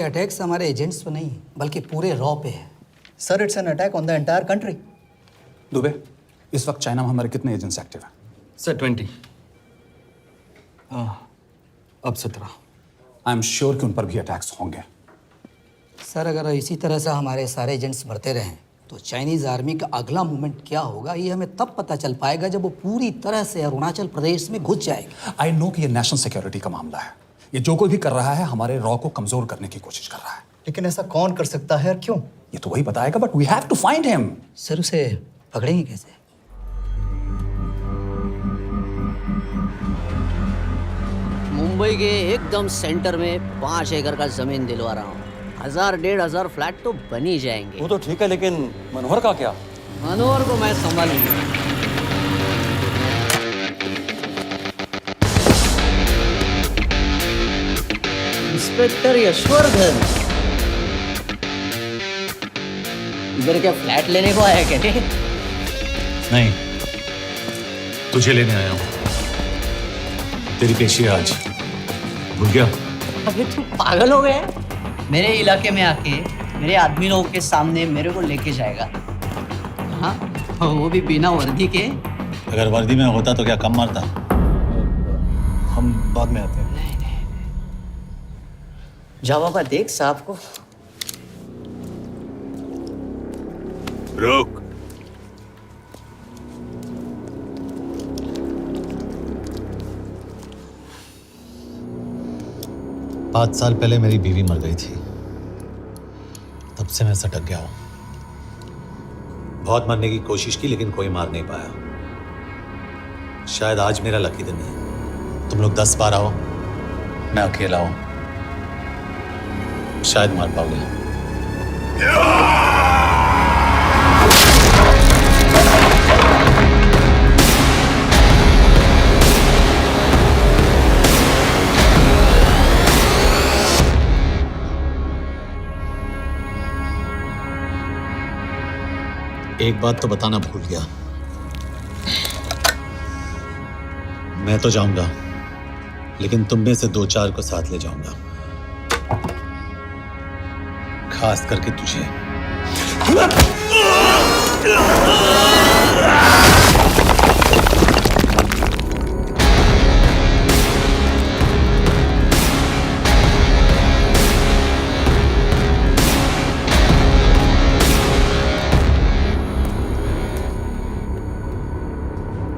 Attacks हमारे agents पे नहीं बल्कि पूरे रॉ पे है। Sir it's an attack on the entire country. Dubey, इस वक्त चाइना में हमारे कितने एजेंट्स एक्टिव हैं? सर 20। अब 17। आई एम श्योर कि उन पर भी अटैक्स होंगे। सर अगर इसी तरह से हमारे सारे एजेंट्स बढ़ते रहें तो चाइनीज़ आर्मी का अगला मूवमेंट क्या होगा ये हमें तब पता चल पाएगा जब वो पूरी तरह से अरुणाचल प्रदेश में घुस जाएगी। आई नो कि ये नेशनल सिक्योरिटी का मामला है। ये जो कोई भी कर रहा है हमारे रॉ को कमजोर करने की कोशिश कर रहा है। लेकिन ऐसा कौन कर सकता है और क्यों? ये तो वही बताएगा, but we have to find him. Sir उसे पकड़ेंगे कैसे? मुंबई के एकदम सेंटर में 5 एकड़ का जमीन दिलवा रहा हूँ। 1000-1500 फ्लैट तो बन ही जाएंगे। वो तो ठीक है, लेकिन मनोहर का क्या? मनोहर को मैं संभालूंगा। इंस्पेक्टर यशवर्धन, इधर क्या फ्लैट लेने को आया क्या? नहीं, तुझे लेने आया हूँ। तेरी पेशी है आज, भूल गया? अबे तू पागल हो गया है? मेरे इलाके में आके मेरे आदमी लोगों के सामने मेरे को लेके जाएगा? हाँ, वो भी बिना वर्दी के। अगर वर्दी में होता तो क्या कम मारता? हम बाद में आते हैं। जा बाबा, देख साहब को। रुक। पाँच साल पहले मेरी बीवी मर गई थी, तब से मैं सटक गया हूं। बहुत मरने की कोशिश की लेकिन कोई मार नहीं पाया। शायद आज मेरा लकी दिन है। तुम लोग 10 बार आओ, मैं अकेला हूं, शायद मार पाओगे। एक बात तो बताना भूल गया, मैं तो जाऊंगा लेकिन तुम में से 2-4 को साथ ले जाऊंगा, खास करके तुझे।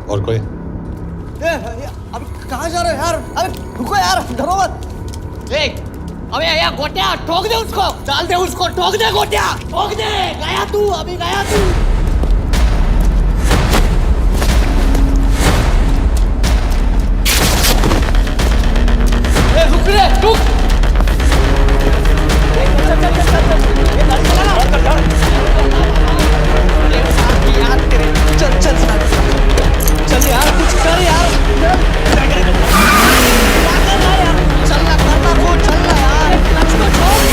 और कोई? अबे कहाँ जा रहे हो यार? अबे रुको यार, डरो मत। देख, अबे या गोटिया ठोक दे उसको, डाल दे उसको, ठोक दे गोटिया, ठोक दे। गया तू, अभी गया तू। रुक रे, रुक। चल चल चल चल, ये गाड़ी चला ना। यार तेरे, चल चल चल यार, कुछ कर यार, चल ना, करना वो, चल ना यार, उसको छोड़।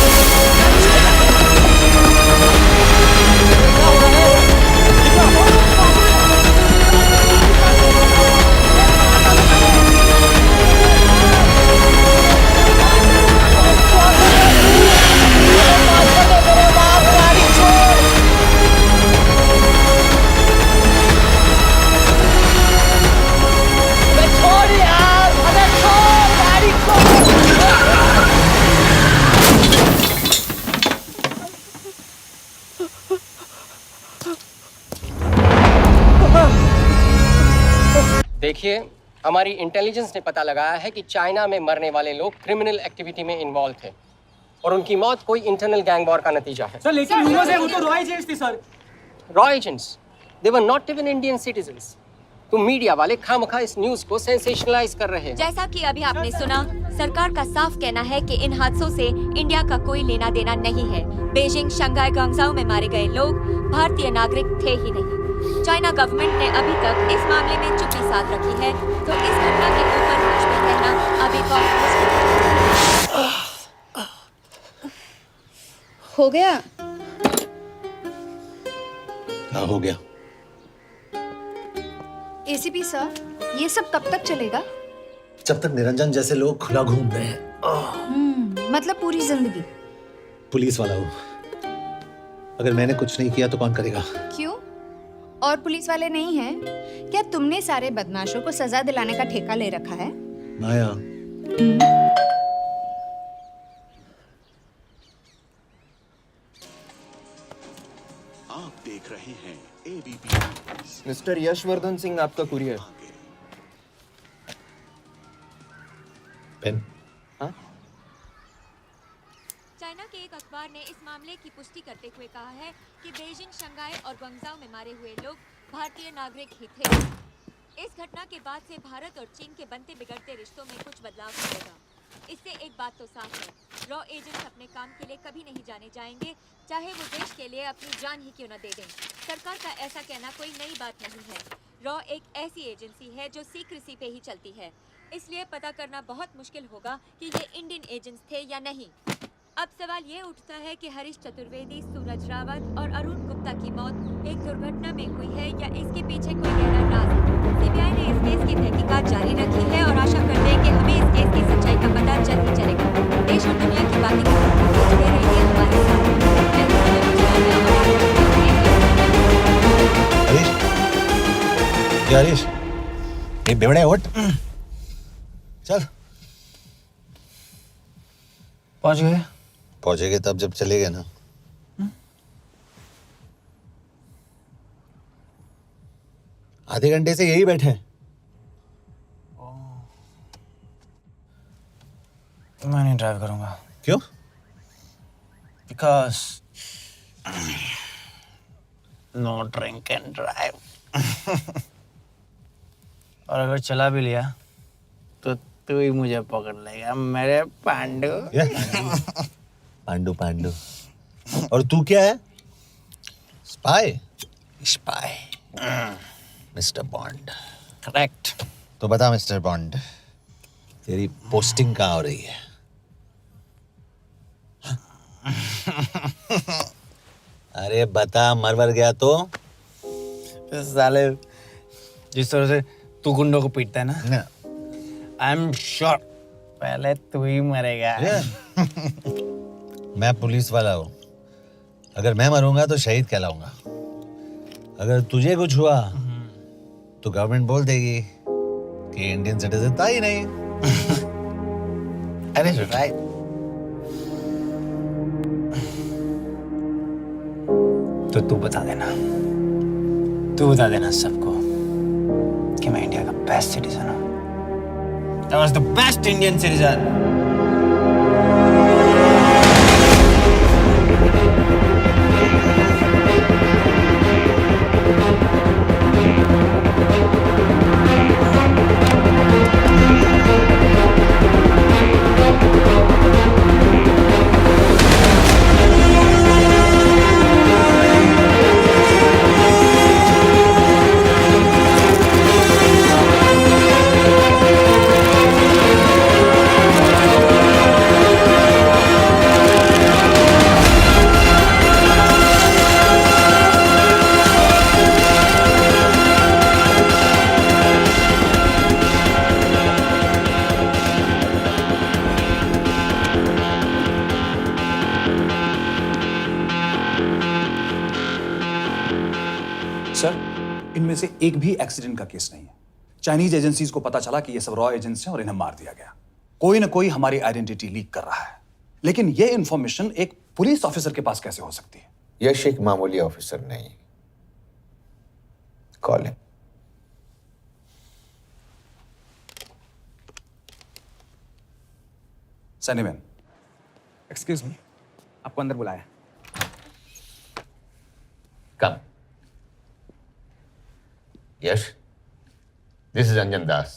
देखिए, हमारी इंटेलिजेंस ने पता लगाया है कि चाइना में मरने वाले लोग क्रिमिनल एक्टिविटी में इन्वॉल्व थे और उनकी मौत कोई इंटरनल गैंग वॉर का नतीजा है। सर लेकिन यूएस है, वो तो रॉ एजेंट्स थी sir. Raw agents, they were not even Indian citizens. तो मीडिया वाले खामखा इस न्यूज को सेंसेशनलाइज कर रहे हैं। जैसा कि अभी आपने सुना, सरकार का साफ कहना है कि इन हादसों से इंडिया का कोई लेना देना नहीं है। बीजिंग, शंघाई, ग्वांगझाओ में मारे गए लोग भारतीय नागरिक थे ही नहीं। चाइना गवर्नमेंट ने अभी तक इस मामले में चुप्पी साध रखी है, तो इस घटना के ऊपर कुछ भी कहना अभी बहुत मुश्किल हो गया। हाँ, हो गया। एसीपी सर, ये सब कब तक चलेगा? जब तक निरंजन जैसे लोग खुला घूम रहे हैं। मतलब पूरी जिंदगी? पुलिस वाला हूँ। अगर मैंने कुछ नहीं किया तो कौन करेगा? क्यों? और पुलिस वाले नहीं हैं? क्या तुमने सारे बदमाशों को सजा दिलाने का ठेका ले रखा है? माया, आप देख रहे हैं एबीपी। मिस्टर यशवर्धन सिंह आपका कुरियर। पेन। चाइना के एक अखबार ने इस मामले की पुष्टि करते हुए कहा है कि बीजिंग, शंघाई और ग्वांगझाओ में मारे हुए लोग भारतीय नागरिक ही थे। इस घटना के बाद से भारत और चीन के बनते बिगड़ते रिश्तों में कुछ बदलाव होगा। इससे एक बात तो साफ है, रॉ एजेंट्स अपने काम के लिए कभी नहीं जाने जाएंगे, चाहे वो देश के लिए अपनी जान ही क्यों न दे दें। सरकार का ऐसा कहना कोई नई बात नहीं है। रॉ एक ऐसी एजेंसी है जो सीक्रेसी पे ही चलती है, इसलिए पता करना बहुत मुश्किल होगा कि ये इंडियन एजेंट्स थे या नहीं। अब सवाल ये उठता है कि हरीश चतुर्वेदी, सूरज रावत और अरुण गुप्ता की मौत एक दुर्घटना में हुई है या इसके पीछे कोई गहरा राज है। सीबीआई ने इस केस की तहकीकात जारी रखी है और आशा करते हैं कि हमें इस केस की सच्चाई का पता जल्द ही चलेगा। देश और दुनिया की बातें जुड़े रहिए हमारे साथ। हरीश, ये बेवड़े उठ, चल। पहुंच गए? पहुंचेंगे तब जब चलेंगे ना। आधे घंटे से यही बैठे हैं। मैं नहीं ड्राइव करूंगा। क्यों? Because no drink and drive. और अगर चला भी लिया तो तू ही मुझे पकड़ लेगा मेरे पांडु। पांडु पांडु। और तू क्या है? Spy? Spy. Mister bond. Correct. तो बता मिस्टर बॉन्ड, तेरी पोस्टिंग कहाँ हो रही है? अरे बता, मर गया तो? साले जिस तरह से तू गुंडों को पीटता है ना, आई एम श्योर पहले तू ही मरेगा। मैं पुलिस वाला हूँ, अगर मैं मरूंगा तो शहीद कहलाऊंगा। अगर तुझे कुछ हुआ तो गवर्नमेंट बोल देगी कि इंडियन सिटीजन था ही नहीं। अरे राइट। तो तू बता देना सबको कि मैं इंडिया का बेस्ट सिटीजन हूँ। I was the best Indian citizen. Sir, इनमें से एक भी एक्सीडेंट का केस नहीं है। चाइनीज एजेंसीज को पता चला कि ये सब रॉ एजेंट्स हैं और इन्हें मार दिया गया। कोई ना कोई हमारी आइडेंटिटी लीक कर रहा है, लेकिन ये इंफॉर्मेशन एक पुलिस ऑफिसर के पास कैसे हो सकती है? यश एक मामूली ऑफिसर नहीं। Call him. सैनिमैन। एक्सक्यूज मी, आपको अंदर बुलाया। Come. Yash, this is Anjan Das,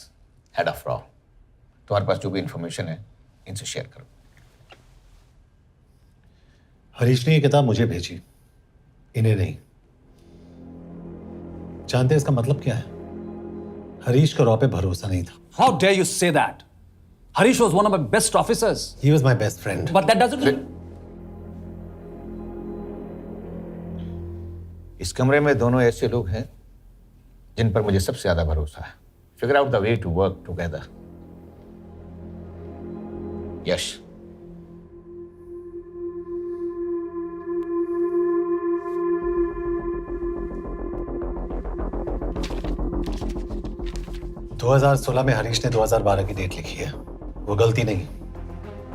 head of रॉ। तुम्हारे पास जो भी इंफॉर्मेशन है इनसे शेयर करो। हरीश ने ये किताब मुझे भेजी, इन्हें नहीं। जानते हैं इसका मतलब क्या है? हरीश का रॉ पे भरोसा नहीं था। How dare you say that? Harish was one of my best officers. He was my best friend. But that doesn't. इस कमरे में दोनों ऐसे लोग हैं जिन पर मुझे सबसे ज्यादा भरोसा है। Figure out the way to work together. Yash, 2016 में हरीश ने 2012 की डेट लिखी है। वो गलती नहीं,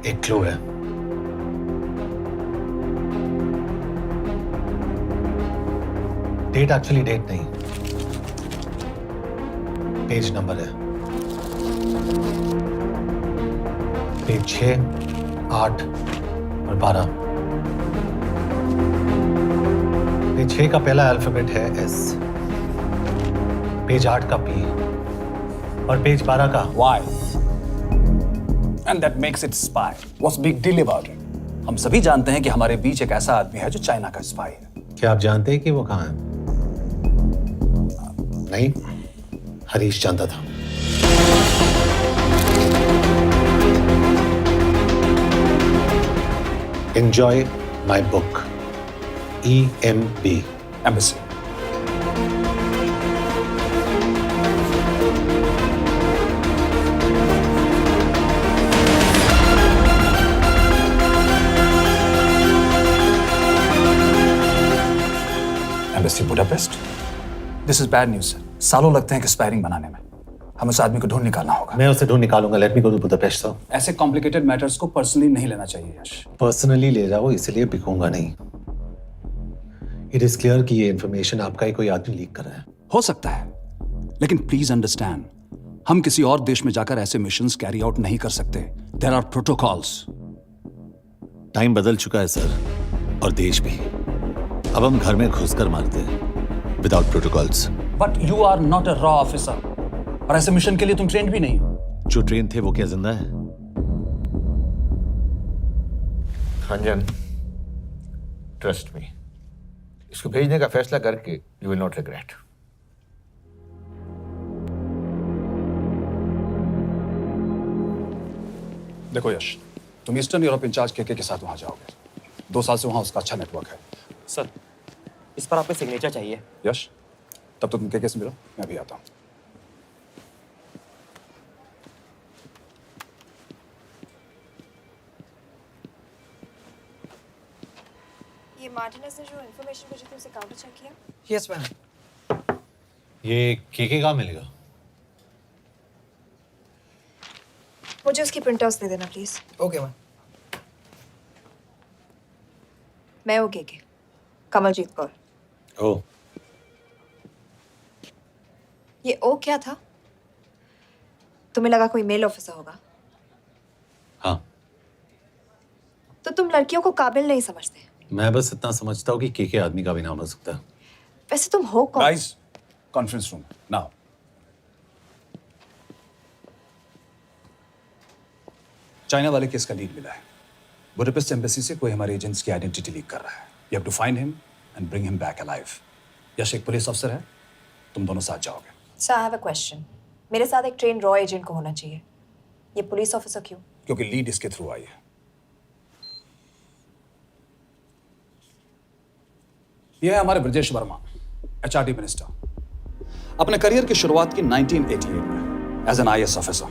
एक क्लू है। डेट एक्चुअली डेट नहीं, पेज नंबर है। पेज 6, 8 और 12। पेज 6 का पहला अल्फाबेट है S, पेज 8 का P और पेज 12 का Why? And that makes it spy. What's big deal about it? हम सभी जानते हैं कि हमारे बीच एक ऐसा आदमी है जो चाइना का स्पाई है। क्या आप जानते हैं कि वो कहाँ है? नहीं, हरीश जानता था। Enjoy my book. EMB. Embassy. Embassy Budapest. This is bad news, sir. सालों लगते हैं एक्सपायरिंग बनाने में। हमें उस आदमी को ढूंढ निकालना होगा। मैं उसे ढूंढ निकालूंगा। Let me go to Budapest sir. ऐसे कॉम्प्लिकेटेड मैटर्स को पर्सनली नहीं लेना चाहिए यश। पर्सनली ले जाओ, इसलिए बिकूंगा नहीं। इट इज क्लियर कि ये इंफॉर्मेशन आपका ही कोई आदमी लीक कर रहा है। हो सकता है, लेकिन प्लीज अंडरस्टैंड, हम किसी और देश में जाकर ऐसे मिशंस कैरी आउट नहीं कर सकते। There are protocols. टाइम बदल चुका है सर, और देश भी। अब हम घर में घुसकर मारते हैं without protocols. But you are not a रॉ ऑफिसर, और ऐसे मिशन के लिए तुम ट्रेंड भी नहीं हो। जो ट्रेन थे वो क्या जिंदा है? अंजन, ट्रस्ट मी, इसको भेजने का फैसला करके यू विल नॉट रिग्रेट। देखो यश, तुम ईस्टर्न यूरोप इंचार्ज के साथ वहां जाओगे। 2 साल से वहां उसका अच्छा नेटवर्क है। सर, इस पर आपके सिग्नेचर चाहिए। यश, तब तो तुम के से मिलो, मैं भी आता हूं। ये मार्टिनेज ने जो इन्फॉर्मेशन भेजी थी उसे काउंटर चेक किया? Yes ma'am. ये केके कहाँ मिलेगा? मुझे उसकी प्रिंटआउट्स दे देना प्लीज। Okay ma'am. मैं हूँ केके, कमलजीत कौर। ओ, ये ओ क्या था? तुम्हें लगा कोई मेल ऑफिसर होगा? हाँ। तो तुम लड़कियों को काबिल नहीं समझते? मैं बस इतना समझता हूँ कि केके आदमी का भी नाम हो सकता है। वैसे तुम हो कौन? Guys, conference room now. China वाले केस का लीड मिला है। बुडापेस्ट एम्बेसी से कोई हमारे एजेंट्स की आइडेंटिटी लीक कर रहा है। You have to find him and bring him back alive. Yash एक पुलिस अफसर है, तुम दोनों साथ जाओगे। Sir, I have a question. मेरे साथ एक ट्रेन रॉ एजेंट को होना चाहिए। ये पुलिस ऑफिसर क्यों? क्योंकि लीड इसके थ्रू आई है। यह है हमारे ब्रजेश वर्मा, एचआरडी मिनिस्टर। अपने करियर की शुरुआत की 1988 में as an IAS officer,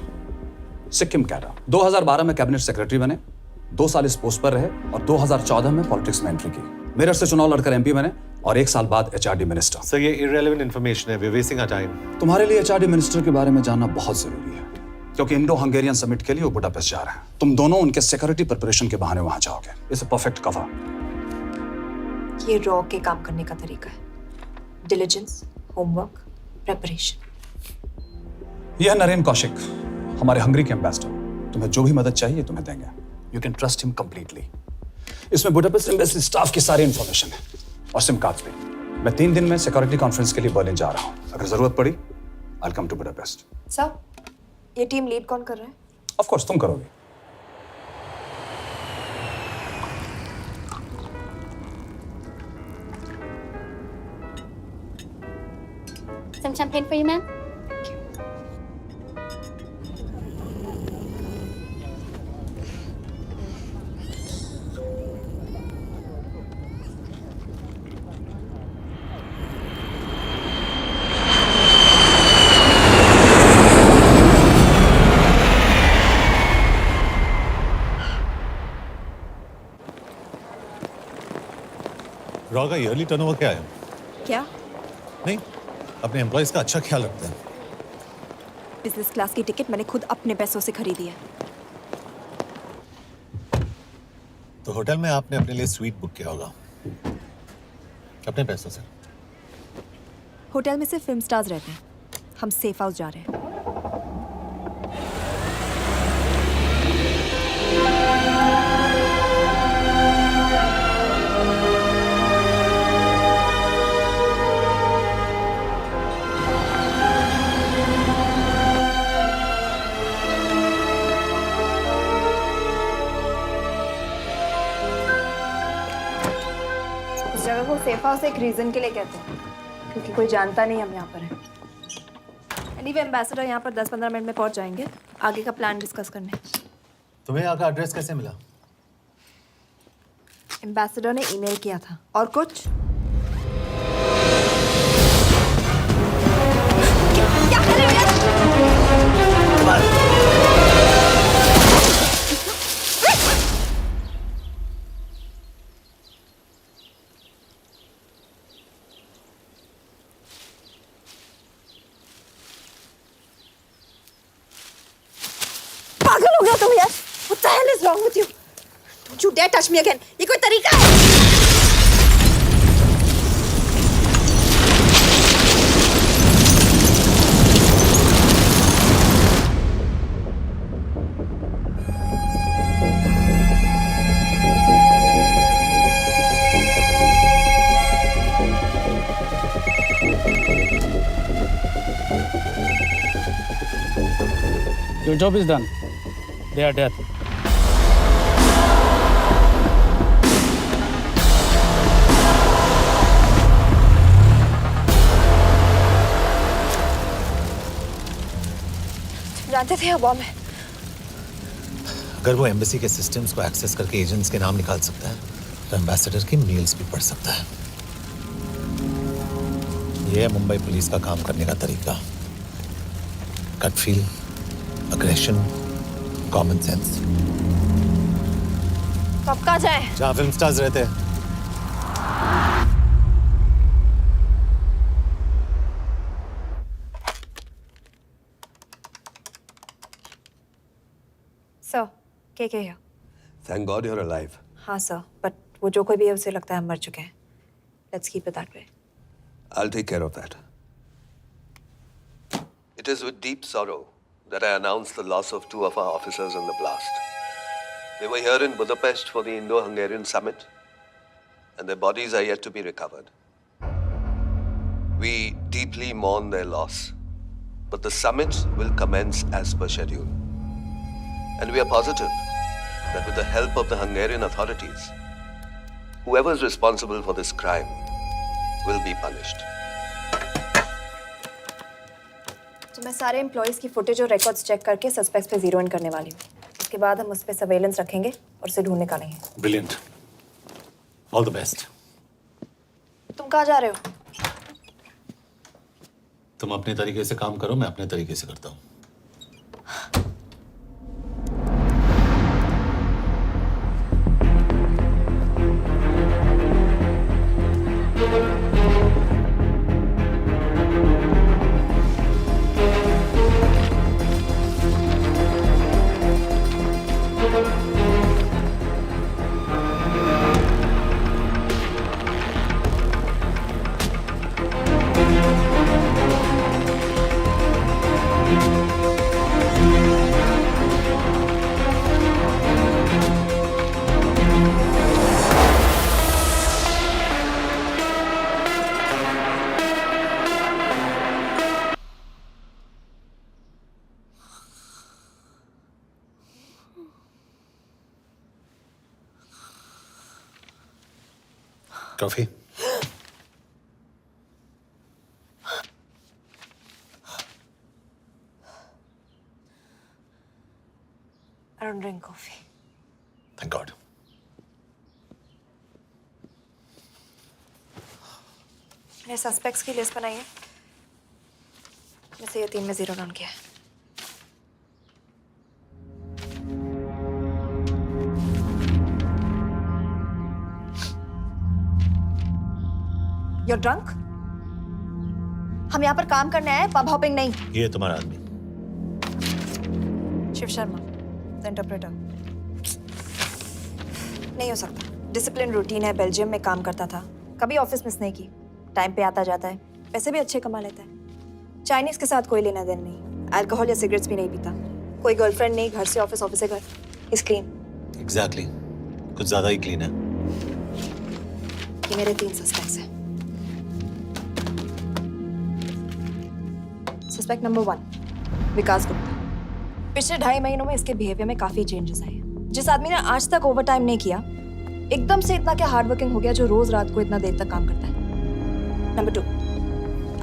Sikkim cadre. 2012 में कैबिनेट सेक्रेटरी बने, 2 साल इस पोस्ट पर रहे और 2014 में पॉलिटिक्स में एंट्री की। मेरठ से चुनाव लड़कर एमपी बने और 1 साल बाद एचआरडी मिनिस्टर। सर, ये इररिलेवेंट इंफॉर्मेशन है, we are wasting our time. तुम्हारे लिए एचआरडी मिनिस्टर के बारे में जानना बहुत जरूरी है, क्योंकि इंडो हंगेरियन समिट के लिए वो बुडापेस्ट जा रहे हैं। तुम दोनों उनके सिक्योरिटी प्रिपरेशन के बहाने वहां जाओगे। It's a perfect cover. ये रॉ के काम करने का तरीका है। Diligence, homework, preparation. यह नरेन कौशिक, हमारे हंगरी के एम्बेसडर। तुम्हें जो भी मदद चाहिए तुम्हें देंगे। You can trust him completely. इसमें बुडापेस्ट एम्बेसी स्टाफ की सारी इंफॉर्मेशन है और सिम कार्ड्स भी। मैं 3 दिन में सिक्योरिटी कॉन्फ्रेंस के लिए बर्लिन जा रहा हूँ। अगर जरूरत पड़ी I will come to Budapest. Sir, ये टीम लीड कौन कर रहा है? ऑफ कोर्स तुम करोगे। Some champagne for you, ma'am? Raw का ईयरली टर्नओवर क्या है? क्या? नहीं, अपने एम्प्लॉइज का अच्छा ख्याल रखते हैं। बिजनेस क्लास की टिकट मैंने खुद अपने पैसों से खरीदी है। तो होटल में आपने अपने लिए स्वीट बुक किया होगा अपने पैसों से। होटल में सिर्फ फिल्म स्टार्स रहते हैं, हम सेफ हाउस जा रहे हैं। इस जगह को सेफ हाउस एक रीजन के लिए कहते हैं, क्योंकि कोई जानता नहीं हम यहाँ पर हैं। एनीवे एम्बेसडर यहाँ पर 10-15 मिनट में पहुँच जाएंगे आगे का प्लान डिस्कस करने। तुम्हें यहाँ का एड्रेस कैसे मिला? एम्बेसडर ने ईमेल किया था। और कुछ? क्या कर रहे हो? पागल हो गया तुम यार? What the hell is wrong with you? Don't you dare touch me again. ये कोई तरीका है? Your job is done. They are dead. जानते थे बॉम्ब है। अगर वो एम्बेसी के सिस्टम्स को एक्सेस करके एजेंट्स के नाम निकाल सकता है तो एम्बेसडर की मेल्स भी पढ़ सकता है। ये है मुंबई पुलिस का काम करने का तरीका। Gut feel, aggression, common sense. तो अब कहाँ जाए? जहाँ फिल्म स्टार्स रहते हैं। सर, के here? Thank God you're alive. हाँ सर, बट वो जो कोई भी है उसे लगता है हम मर चुके हैं। Let's keep it that way. I'll take care of that. It is with deep sorrow that I announce the loss of 2 of our officers in the blast. They were here in Budapest for the Indo-Hungarian summit, and their bodies are yet to be recovered. We deeply mourn their loss, but the summit will commence as per schedule. And we are positive that with the help of the Hungarian authorities, whoever is responsible for this crime will be punished. तो मैं सारे employees की footage और records check करके suspects पे zero in करने वाली हूँ। उसके बाद हम उस पे सर्वेलेंस रखेंगे और उसे ढूंढ निकालेंगे। Brilliant, all the best. तुम कहाँ जा रहे हो? तुम अपने तरीके से काम करो, मैं अपने तरीके से करता हूँ। Coffee? I don't drink coffee. Thank God. मैंने सस्पेक्ट्स की लिस्ट बनाई है। वैसे ये 3 में जीरो डाउन किया है। You're drunk? हम यहाँ पर काम करने आए, पब हॉपिंग नहीं। ये तुम्हारा आदमी शिव शर्मा, द इंटरप्रेटर। नहीं हो सकता। डिसिप्लिन रूटीन है, बेल्जियम में काम करता था, कभी ऑफिस मिस नहीं की, टाइम पे आता जाता है, पैसे भी अच्छे कमा लेता है। चाइनीज के साथ कोई लेना देना नहीं, अल्कोहल या सिगरेट्स भी नहीं पीता, कोई गर्लफ्रेंड नहीं, घर से ऑफिस, ऑफिस से घर, इज क्लीन। एग्जैक्टली, कुछ ज्यादा ही क्लीन है। ये मेरे 3 सस्पेक्ट्स हैं। सस्पेक्ट नंबर 1, विकास गुप्ता। पिछले 2.5 महीनों में इसके बिहेवियर में काफी चेंजेस आए हैं। जिस आदमी ने आज तक ओवर टाइम नहीं किया, एकदम से इतना क्या हार्ड वर्किंग हो गया जो रोज रात को इतना देर तक काम करता है। नंबर 2,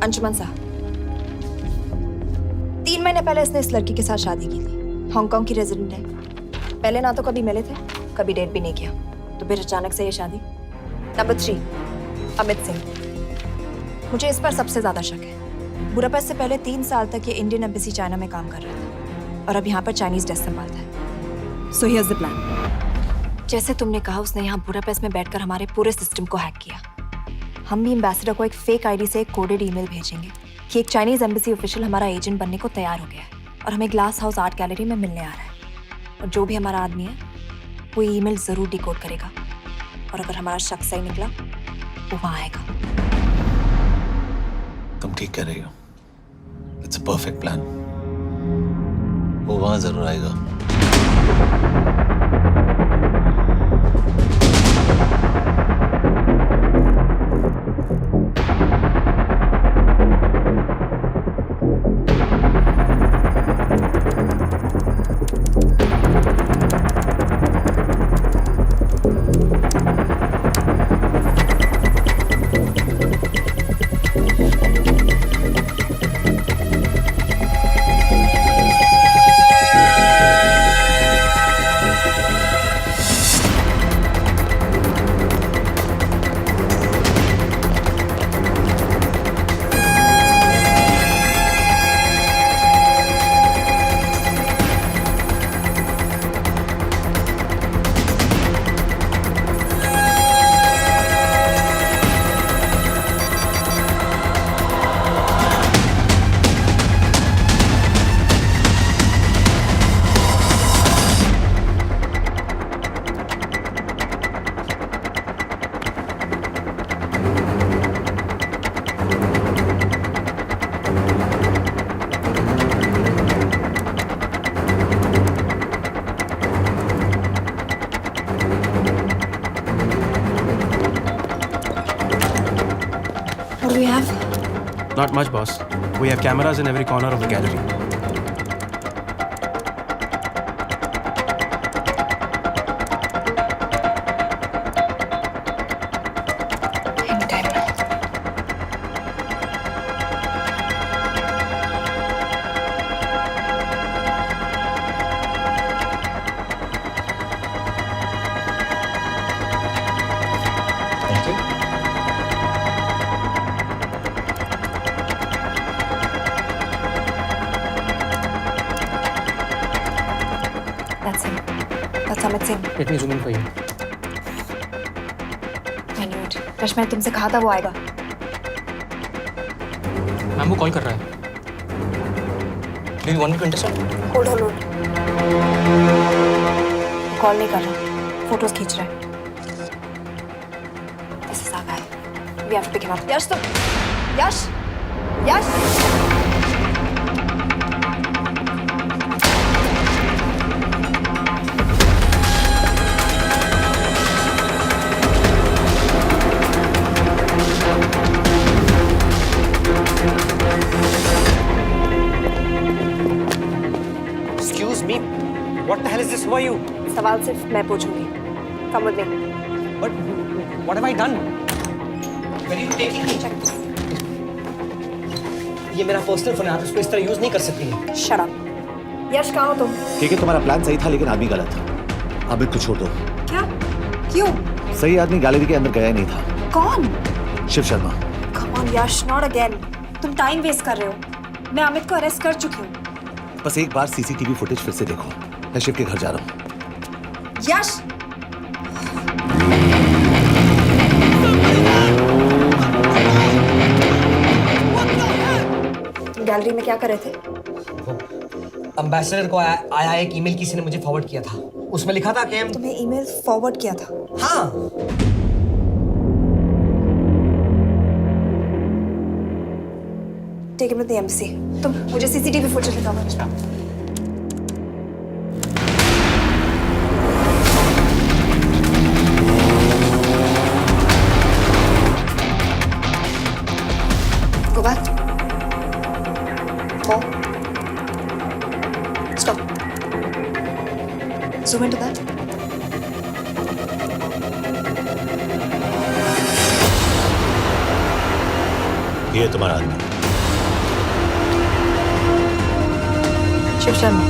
अंशुमन साहब। 3 महीने पहले इसने इस लड़की के साथ शादी की थी, हांगकांग की रेजिडेंट है। पहले ना तो कभी मिले थे, कभी डेट भी नहीं किया, तो फिर अचानक से ये शादी। नंबर 3, अमित सिंह। मुझे इस पर सबसे ज्यादा शक है। बुडापेस्ट से पहले 3 साल तक ये इंडियन एम्बेसी चाइना में काम कर रहा था और अब यहाँ पर चाइनीज डेस्क संभालता है। So here's the plan. जैसे तुमने कहा, उसने यहाँ बुडापेस्ट में बैठकर हमारे पूरे सिस्टम को हैक किया। हम भी एम्बेसडर को एक फेक आईडी से एक कोडेड ईमेल भेजेंगे कि एक चाइनीज एम्बेसी ऑफिशियल हमारा एजेंट बनने को तैयार हो गया है और हमें ग्लास हाउस आर्ट गैलरी में मिलने आ रहा है। और जो भी हमारा आदमी है वो ईमेल जरूर डिकोड करेगा और अगर हमारा शक सही निकला वो वहां आएगा। तुम ठीक कह रही हो। It's a perfect plan. वो वहां जरूर आएगा। Not much, boss. We have cameras in every corner of the gallery. Let me zoom in for you. I knew it. Rush, मैंने तुमसे कहा था वो आएगा। मैम वो कॉल कर रहा है। Do you want me to intercept? Hold. Call नहीं कर रहा, फोटोज खींच रहा है। This is our guy. We have to pick him up. Yash! What the hell is this? Who are you? सवाल सिर्फ मैं पूछूंगी। Come with me. But what have I done? Where are you taking me? ये मेरा personal phone है, आप इसको इस तरह यूज नहीं कर सकती हैं। Shut up. यश, कहाँ हो तुम? ठीक है, तुम्हारा प्लान सही था लेकिन आदमी गलत था। अमित को छोड़ दो। क्या? क्यों? सही आदमी गैलरी के अंदर गया नहीं था। कौन? Shiv Sharma. Come on Yash, not again. तुम टाइम वेस्ट कर रहे हो। मैं अमित को अरेस्ट कर चुकी हूँ। बस एक बार सीसीटीवी फुटेज फिर से देखो। मैं शिव के घर जा रहा हूँ। यश! तुम गैलरी में क्या कर रहे थे? एम्बेसडर को आया एक ईमेल किसी ने मुझे फॉरवर्ड किया था। उसमें लिखा था कि हम तुम्हें ईमेल फॉरवर्ड किया था? हाँ। Take it with the embassy. तुम मुझे सीसीटीवी फुटेज दिखाओ। Go back. More. Stop. Zoom into that. ये तुम्हारा आदमी शिव शर्मा।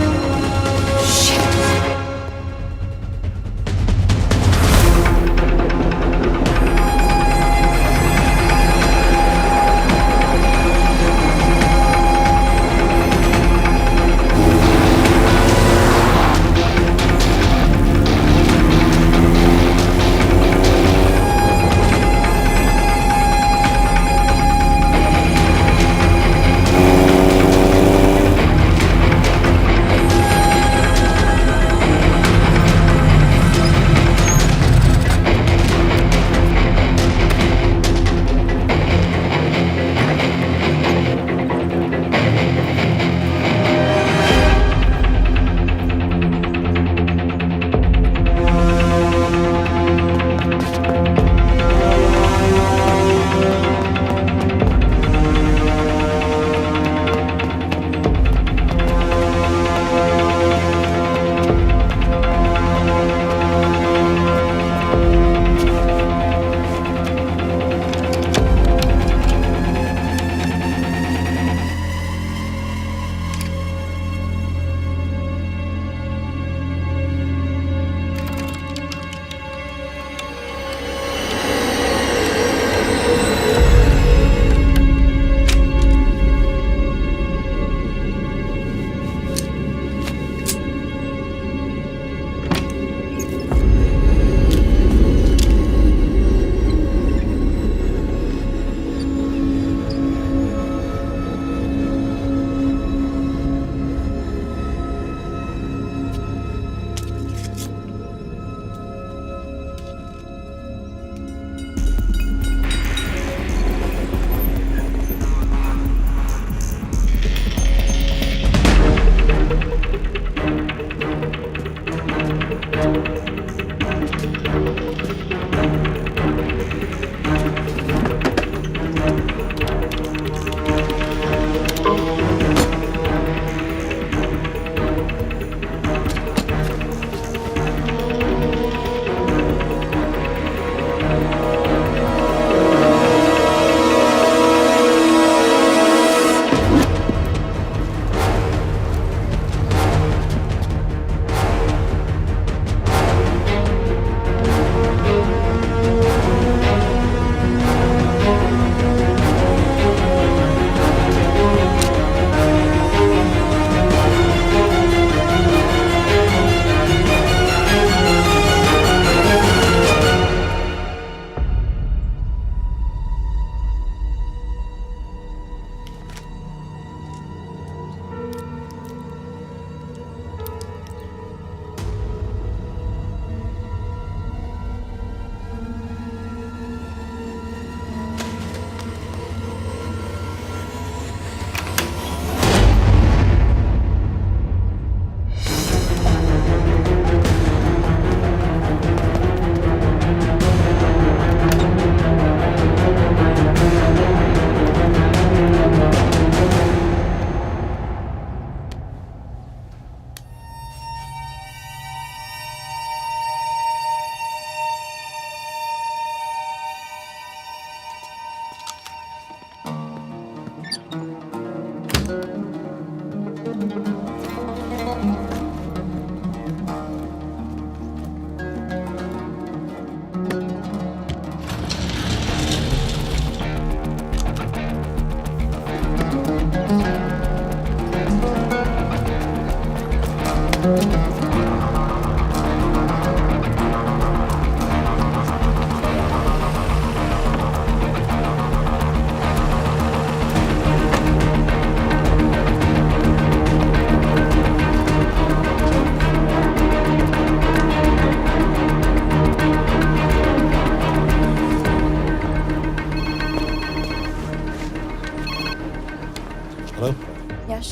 यश,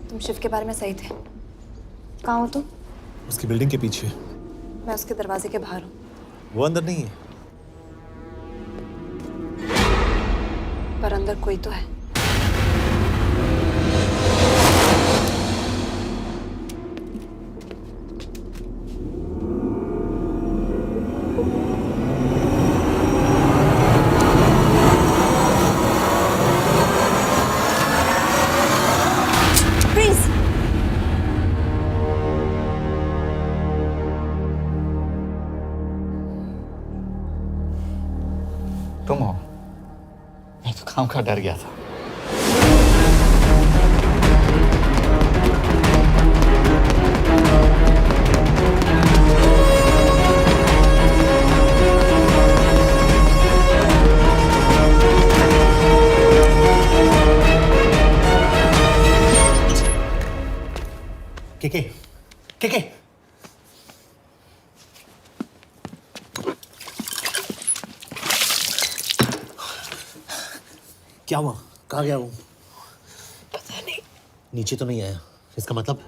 तुम शिव के बारे में सही थे। कहाँ हो तुम? उसकी बिल्डिंग के पीछे। मैं उसके दरवाजे के बाहर हूँ। वो अंदर नहीं है। पर अंदर कोई तो है। तुम हो? मैं तो काम का डर गया था। के क्या हुआ? कहाँ गया वो? पता नहीं। नीचे तो नहीं आया, इसका मतलब?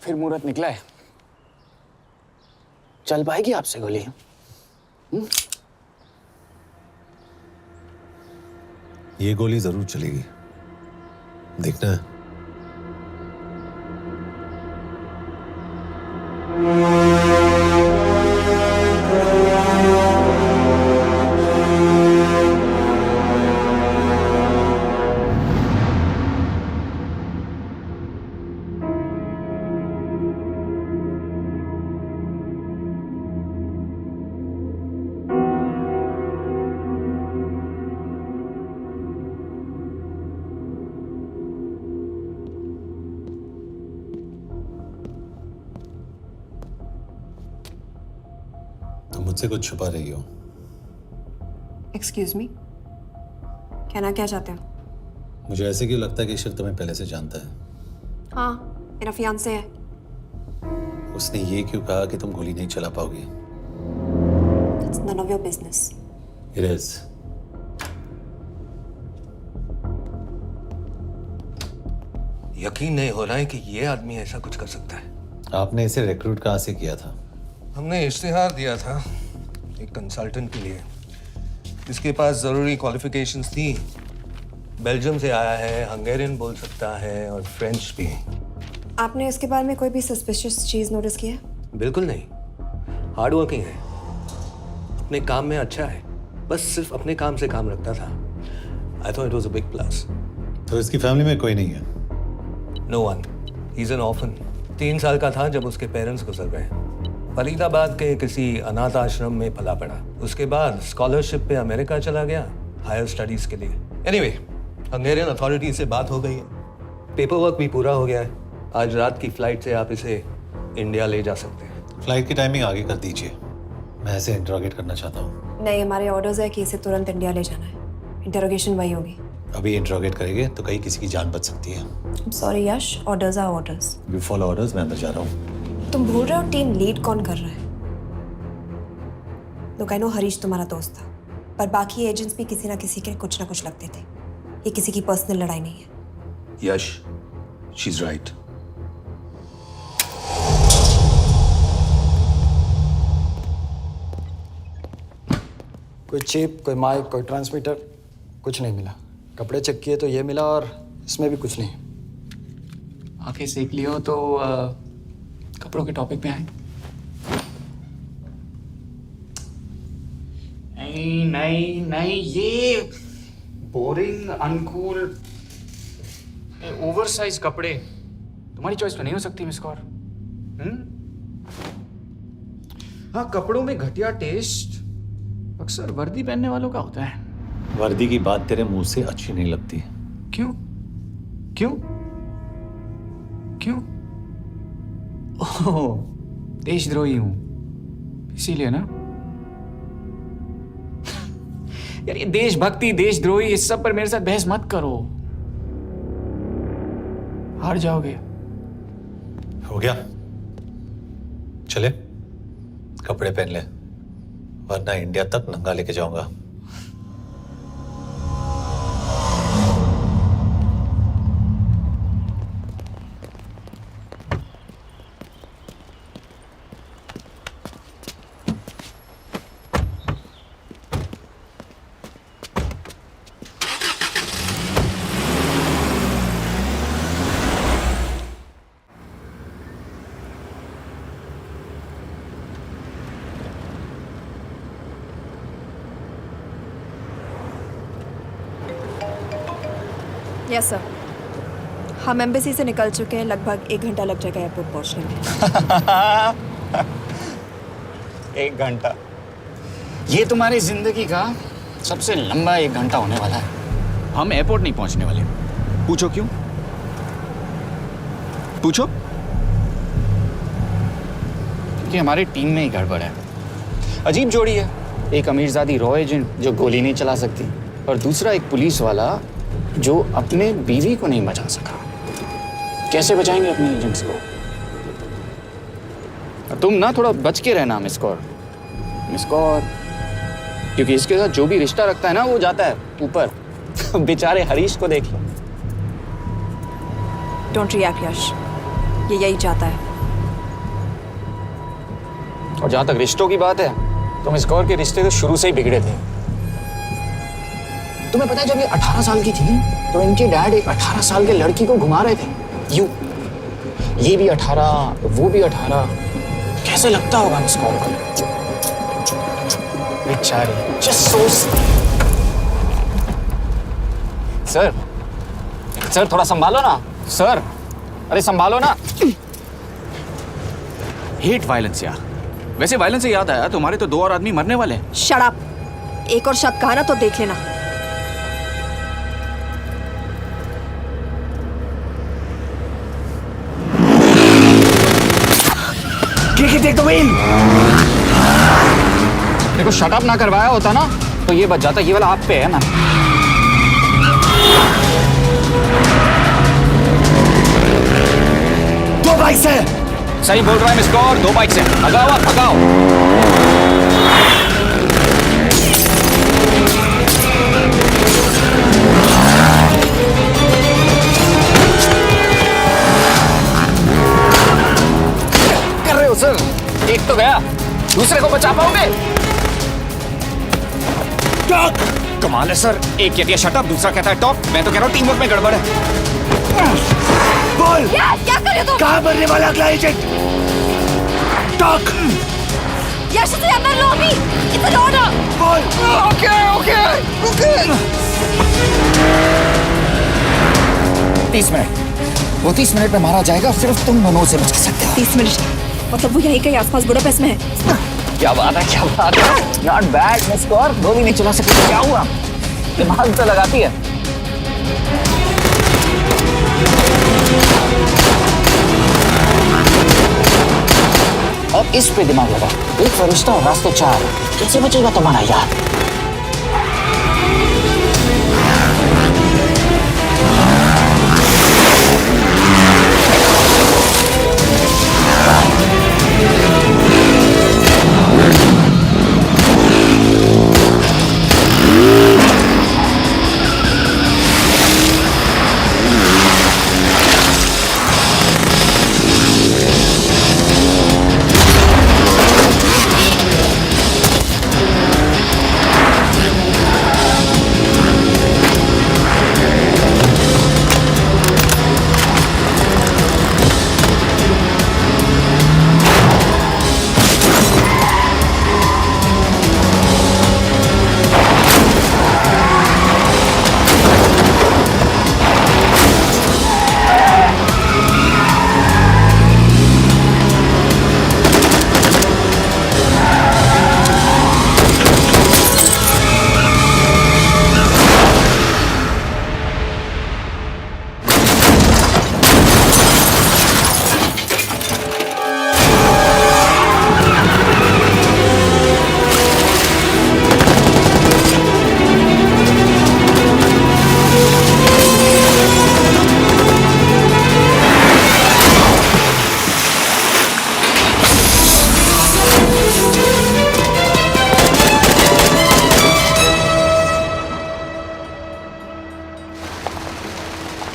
फिर मुहूर्त निकला है। चल पाएगी आपसे गोली? ये गोली जरूर चलेगी, देखना है। तुम मुझसे कुछ छुपा रही हो। एक्सक्यूज मी, कहना क्या चाहते हो? मुझे ऐसे क्यों लगता है कि ईश्वर तुम्हें पहले से जानता है? हाँ, मेरा फियांसे है। उसने ये क्यों कहा कि तुम गोली नहीं चला पाओगी? It's none of your business. It is. यकीन नहीं हो रहा है कि ये आदमी ऐसा कुछ कर सकता है। आपने इसे रिक्रूट कहाँ से किया था? हमने इश्तिहार दिया था एक कंसल्टेंट के लिए, जिसके पास जरूरी क्वालिफिकेशंस थी। बेल्जियम से आया है, हंगेरियन बोल सकता है और फ्रेंच भी। आपने इसके बारे में कोई भी सस्पिशियस चीज नोटिस की है? बिल्कुल नहीं, हार्ड वर्किंग है, अपने काम में अच्छा है, बस सिर्फ अपने काम से काम रखता था। I thought it was a big plus. तो इसकी फैमिली में कोई नहीं है? No one, he is an orphan. 3 साल का था जब उसके पेरेंट्स गुजर गए। फरीदाबाद के किसी अनाथ आश्रम में पला पड़ा। उसके बाद स्कॉलरशिप पे अमेरिका चला गया हायर स्टडीज के लिए। एनीवे, हंगेरियन अथॉरिटी से बात हो गई है, पेपर वर्क भी पूरा हो गया है। आज रात की फ्लाइट से आप इसे इंडिया ले जा सकते हैं। फ्लाइट की टाइमिंग आगे कर दीजिए, मैं इसे इंटरोगेट करना चाहता हूँ। नहीं, हमारे ऑर्डर्स है कि इसे तुरंत इंडिया ले जाना है। इंटरोगेशन वही होगी। अभी इंटरोगेट करेंगे तो कहीं किसी की जान बच सकती है। Sorry Yash, orders are orders. You follow orders, मैं अंदर जा रहा हूँ। तुम भूल रहे हो टीम लीड कौन कर रहा है? लोग आई नो हरीश तुम्हारा दोस्त था, पर बाकी एजेंट्स भी किसी ना किसी के कुछ ना कुछ लगते थे। ये किसी की पर्सनल लड़ाई नहीं है। यश, शी इज राइट। कोई चिप, कोई माइक, कोई ट्रांसमीटर, कुछ नहीं मिला। कपड़े चेक किए तो ये मिला और इसमें भी कुछ नहीं। आंखें सेक लियो तो कपड़ों के टॉपिक पे आए। नहीं नहीं नहीं, ये बोरिंग, अनकूल, ओवरसाइज कपड़े तुम्हारी चॉइस तो नहीं हो सकती मिस कौर। हाँ, कपड़ों में घटिया टेस्ट अक्सर वर्दी पहनने वालों का होता है। वर्दी की बात तेरे मुंह से अच्छी नहीं लगती। क्यों क्यों क्यों? ओह, देशद्रोही हूं इसीलिए ना। यार ये देशभक्ति, देशद्रोही, इस सब पर मेरे साथ बहस मत करो, हार जाओगे। हो गया, चले कपड़े पहन ले, वरना इंडिया तक नंगा लेके जाऊंगा। यस सर, हम एम्बेसी से निकल चुके हैं। लगभग 1 घंटा लग जाएगा एयरपोर्ट पहुंचने में। 1 घंटा? ये तुम्हारी जिंदगी का सबसे लंबा 1 घंटा होने वाला है। हम एयरपोर्ट नहीं पहुंचने वाले। पूछो क्यों? पूछो। क्योंकि हमारी टीम में ही गड़बड़ है। अजीब जोड़ी है, एक अमीरजादी रॉ एजेंट जो गोली नहीं चला सकती, और दूसरा एक पुलिस वाला जो अपने बीवी को नहीं बचा सका। कैसे बचाएंगे अपने एजेंट्स को? तुम ना थोड़ा बच के रहना मिस कौर, क्योंकि इसके साथ जो भी रिश्ता रखता है ना वो जाता है ऊपर। बेचारे हरीश को देख लो। डोंट रिएक्ट यश, ये यही चाहता है। और जहां तक रिश्तों की बात है तो मिस कौर के रिश्ते तो शुरू से ही बिगड़े थे। तुम्हें पता है जब ये 18 साल की थी तो इनके डैड एक 18 साल के लड़की को घुमा रहे थे यूं। ये भी 18, वो भी 18। कैसे लगता होगा मिस कॉल को? बेचारी, जस्ट सो सर थोड़ा संभालो ना सर, अरे संभालो ना। हेट वायलेंस यार। वैसे वायलेंस से याद आया, तुम्हारे तो 2 और आदमी मरने वाले हैं। Shut up. एक और शब्द कहा ना तो देख लेना। Take the wheel. देखो शट अप ना करवाया होता ना तो ये बच जाता। ये वाला आप पे है ना। दो बाइक से। सही बोल रहा है मिस कौर, 2 बाइक से। भगाओ आप, भगाओ। कर रहे हो सर? एक तो गया, दूसरे को बचा पाओगे? कमाल है सर। एक कहती है शट अप, दूसरा कहता है टॉक। मैं तो कह रहा हूँ टीम वर्क में गड़बड़ है। बोल क्या कर रहे हो तुम? कहाँ मरने वाला अगला एजेंट? टॉक। यश से अंदर लो अभी। It's an order. बोल। ओके। 30 मिनट। वो 30 मिनट में मारा जाएगा, सिर्फ तुम दोनों से बचा सकते हो। 30 मिनट मतलब वो यहीं कहीं आसपास बुडापेस्ट में है। क्या बात है, क्या बात है। नॉट बैड मिस कौर, गोली नहीं चला सकती। क्या हुआ? दिमाग तो लगाती है। और इस पे दिमाग लगा। एक फरिश्ता और रास्ते 4। कैसे बचेगा तुम्हारा यार?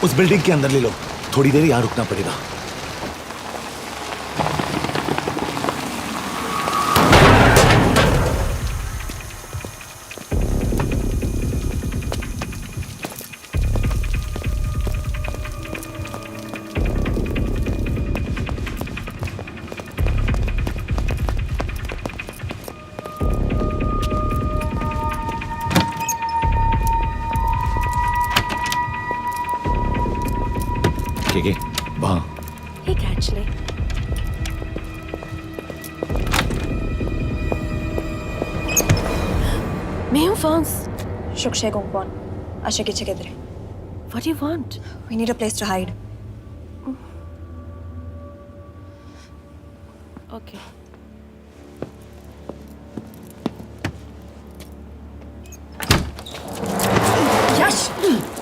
उस बिल्डिंग के अंदर ले लो, थोड़ी देर यहां रुकना पड़ेगा। वहां Hey, actually. मैं हूँ फ्रांस। शुक्शे गोंगपॉन। आशा की जगह दे। What do you want? We need a place to hide. Okay. यश,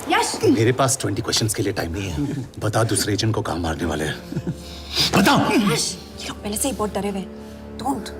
यश। मेरे पास 20 क्वेश्चंस के लिए टाइम नहीं है। बता दूसरे एजेंट को कहाँ मारने वाले हैं। बता। यश, ये लोग पहले से ही बहुत डरे हुए हैं। Don't.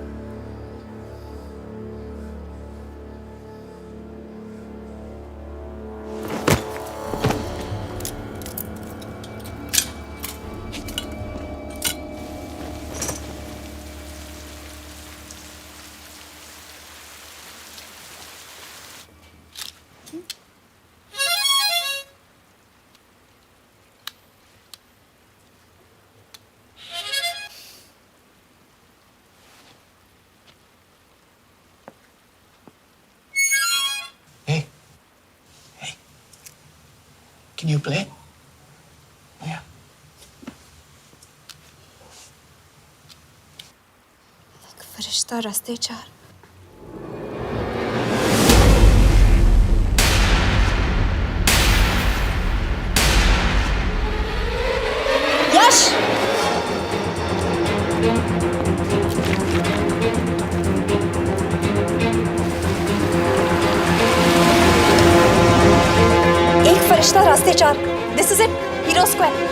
Can you play? Yeah. फरिश्ता रास्ते चार। यश! एक फरिश्ता रास्ते चार। This is it, hero square.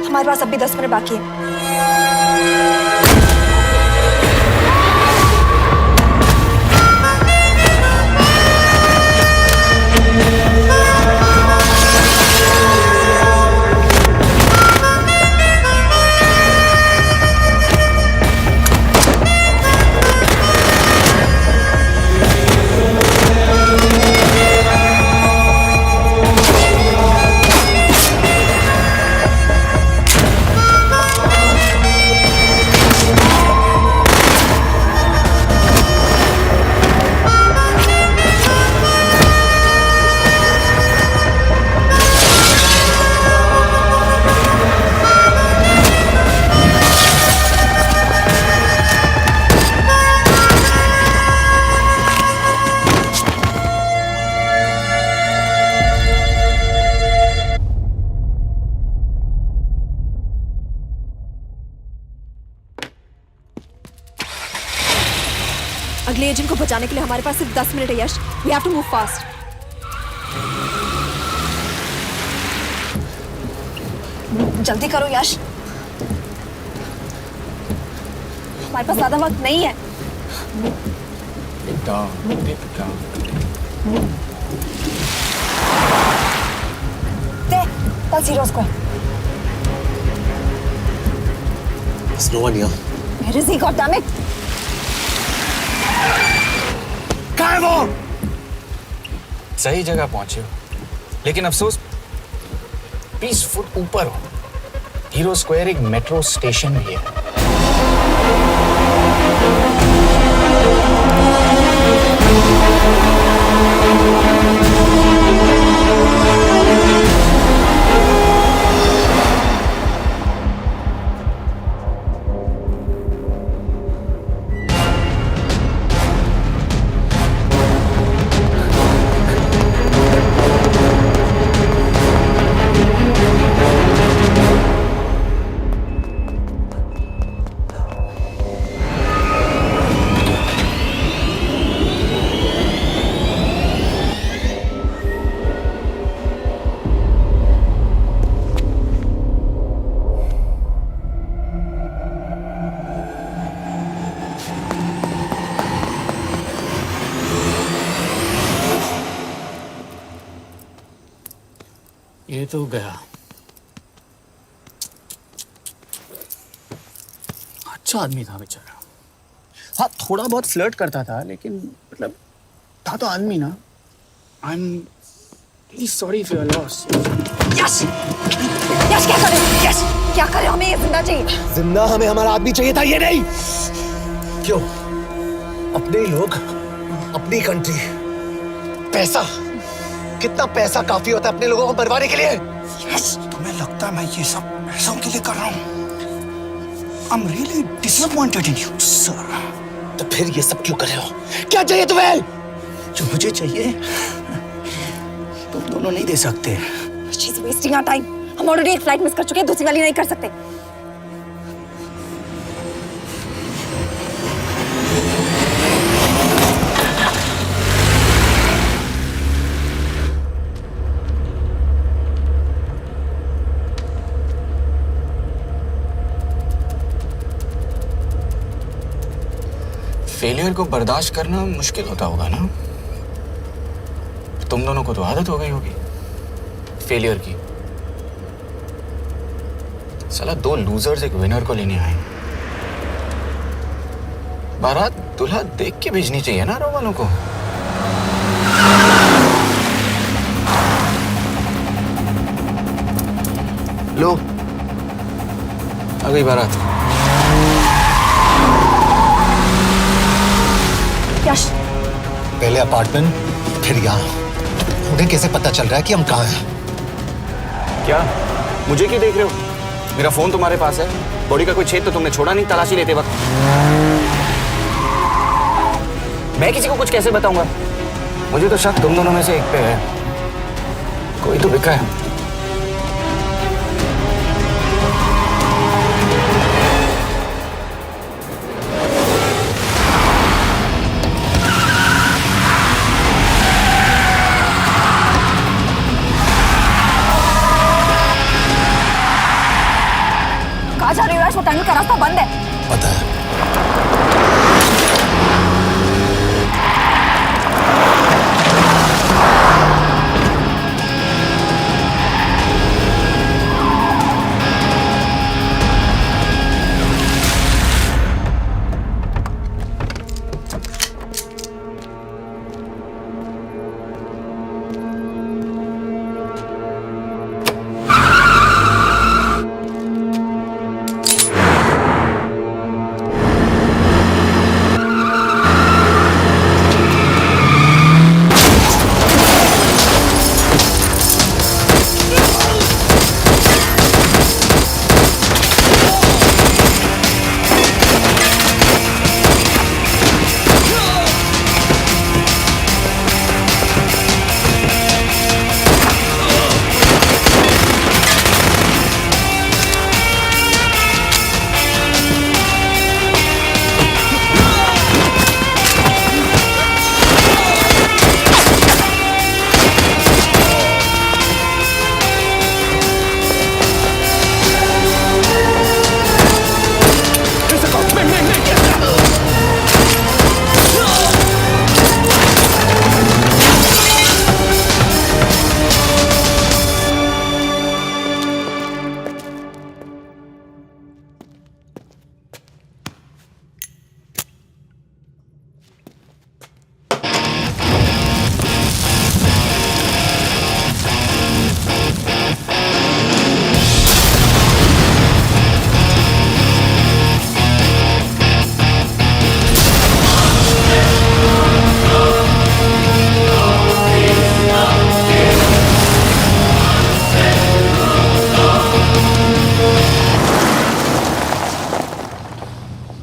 हमारे पास अभी 10 मिनट बाकी है। अगले एजेंट को बचाने के लिए हमारे पास सिर्फ 10 मिनट है Yash. We have to move fast. जल्दी करो यश, हमारे पास ज्यादा वक्त नहीं है। That's Hero Square. There's no one here. Where is he, goddammit? कहाँ है वो? सही जगह पहुंचे हो, लेकिन अफसोस 20 फुट ऊपर हो। हीरो स्क्वायर एक मेट्रो स्टेशन भी है। ये तो गया। अच्छा आदमी था बेचारा। हाँ, थोड़ा बहुत फ्लर्ट करता था, लेकिन मतलब था तो आदमी ना। I am really sorry for your loss. Yash! Yash क्या करें? यश क्या करें? हमें ये जिंदा चाहिए। जिंदा हमें हमारा आदमी चाहिए था, ये नहीं। क्यों? अपने ही लोग, अपनी कंट्री, पैसा। कितना पैसा काफी होता है अपने लोगों को मरवाने के लिए? यस, तुम्हें लगता है मैं ये सब पैसों के लिए कर रहा हूँ? I'm really disappointed in you, sir. तो फिर ये सब क्यों कर रहे हो? क्या चाहिए तुम्हें? जो मुझे चाहिए तुम दोनों नहीं दे सकते। She's wasting our time. हम ऑलरेडी एक फ्लाइट मिस कर चुके हैं, दूसरी वाली नहीं कर सकते। फेलियर को बर्दाश्त करना मुश्किल होता होगा ना? तुम दोनों को तो आदत हो गई होगी फेलियर की। साला 2 लूजर्स एक विनर को लेने आए। बारात दूल्हा देख के भेजनी चाहिए ना रो वालों को। लो, आ गई बारात। यश, पहले अपार्टमेंट फिर यहाँ। उन्हें कैसे पता चल रहा है कि हम कहाँ हैं? क्या मुझे क्यों देख रहे हो? मेरा फोन तुम्हारे पास है, बॉडी का कोई छेद तो तुमने छोड़ा नहीं तलाशी लेते वक्त। मैं किसी को कुछ कैसे बताऊंगा? मुझे तो शक तुम दोनों में से एक पे है, कोई तो बिका है। कहाँ जा रही हो यश? वो टनल का रास्ता बंद है। पता है।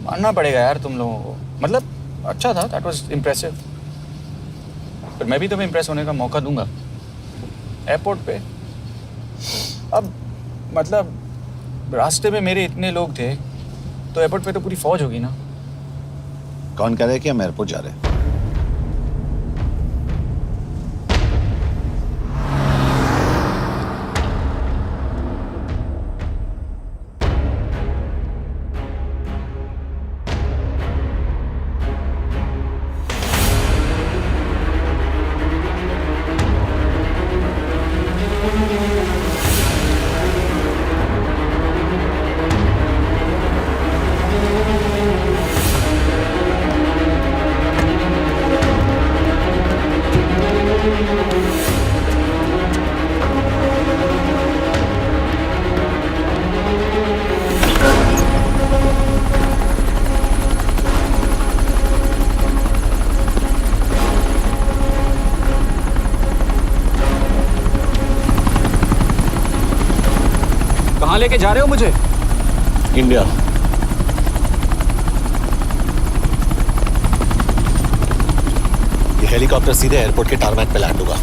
मानना पड़ेगा यार तुम लोगों को, मतलब अच्छा था, दैट वाज इम्प्रेसिव। पर मैं भी तुम्हें इम्प्रेस होने का मौका दूंगा एयरपोर्ट पे। अब मतलब रास्ते में मेरे इतने लोग थे तो एयरपोर्ट पे तो पूरी फौज होगी ना। कौन कह रहा है कि हम एयरपोर्ट जा रहे हैं? कहाँ लेके जा रहे हो मुझे? इंडिया। ये हेलीकॉप्टर सीधे एयरपोर्ट के टारमैक पे लैंड होगा।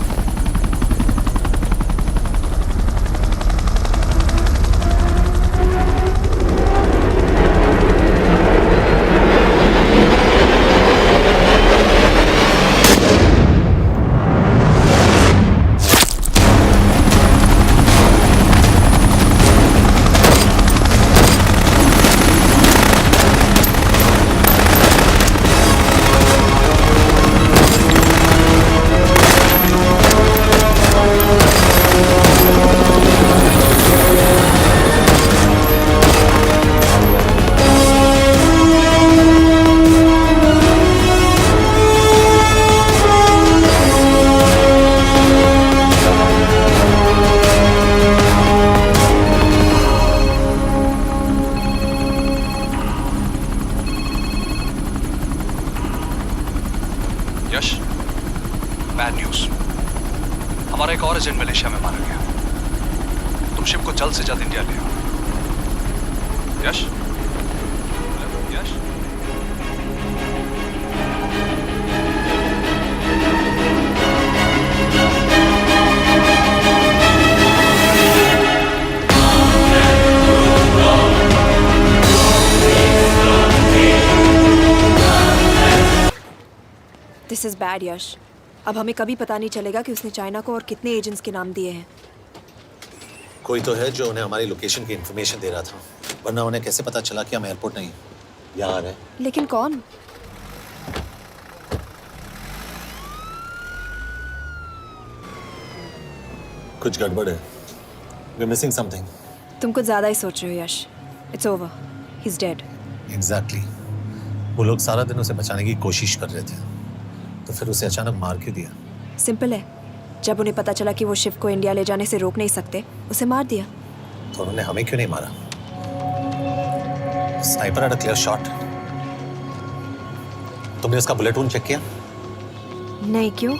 से जल्द इंडिया ले आओ। यश? यश? दिस इज बैड यश। अब हमें कभी पता नहीं चलेगा कि उसने चाइना को और कितने एजेंट्स के नाम दिए हैं। कोई तो है जो उन्हें हमारी लोकेशन की इन्फॉर्मेशन दे रहा था, वरना उन्हें कैसे पता चला कि हम एयरपोर्ट नहीं यहाँ आ रहे हैं? लेकिन कौन? कुछ गड़बड़ है। We're missing something. तुम कुछ ज्यादा ही सोच रहे हो Yash. It's over, he is dead. Exactly. वो लोग सारा दिन उसे बचाने की कोशिश कर रहे थे, तो फिर उसे अचानक मार क्यों दिया? सिंपल है, जब उन्हें पता चला कि वो शिव को इंडिया ले जाने से रोक नहीं सकते, उसे मार दिया। तो उन्होंने हमें क्यों नहीं मारा? Sniper had a clear shot. तुमने उसका बुलेट वूंड चेक किया? नहीं, क्यों?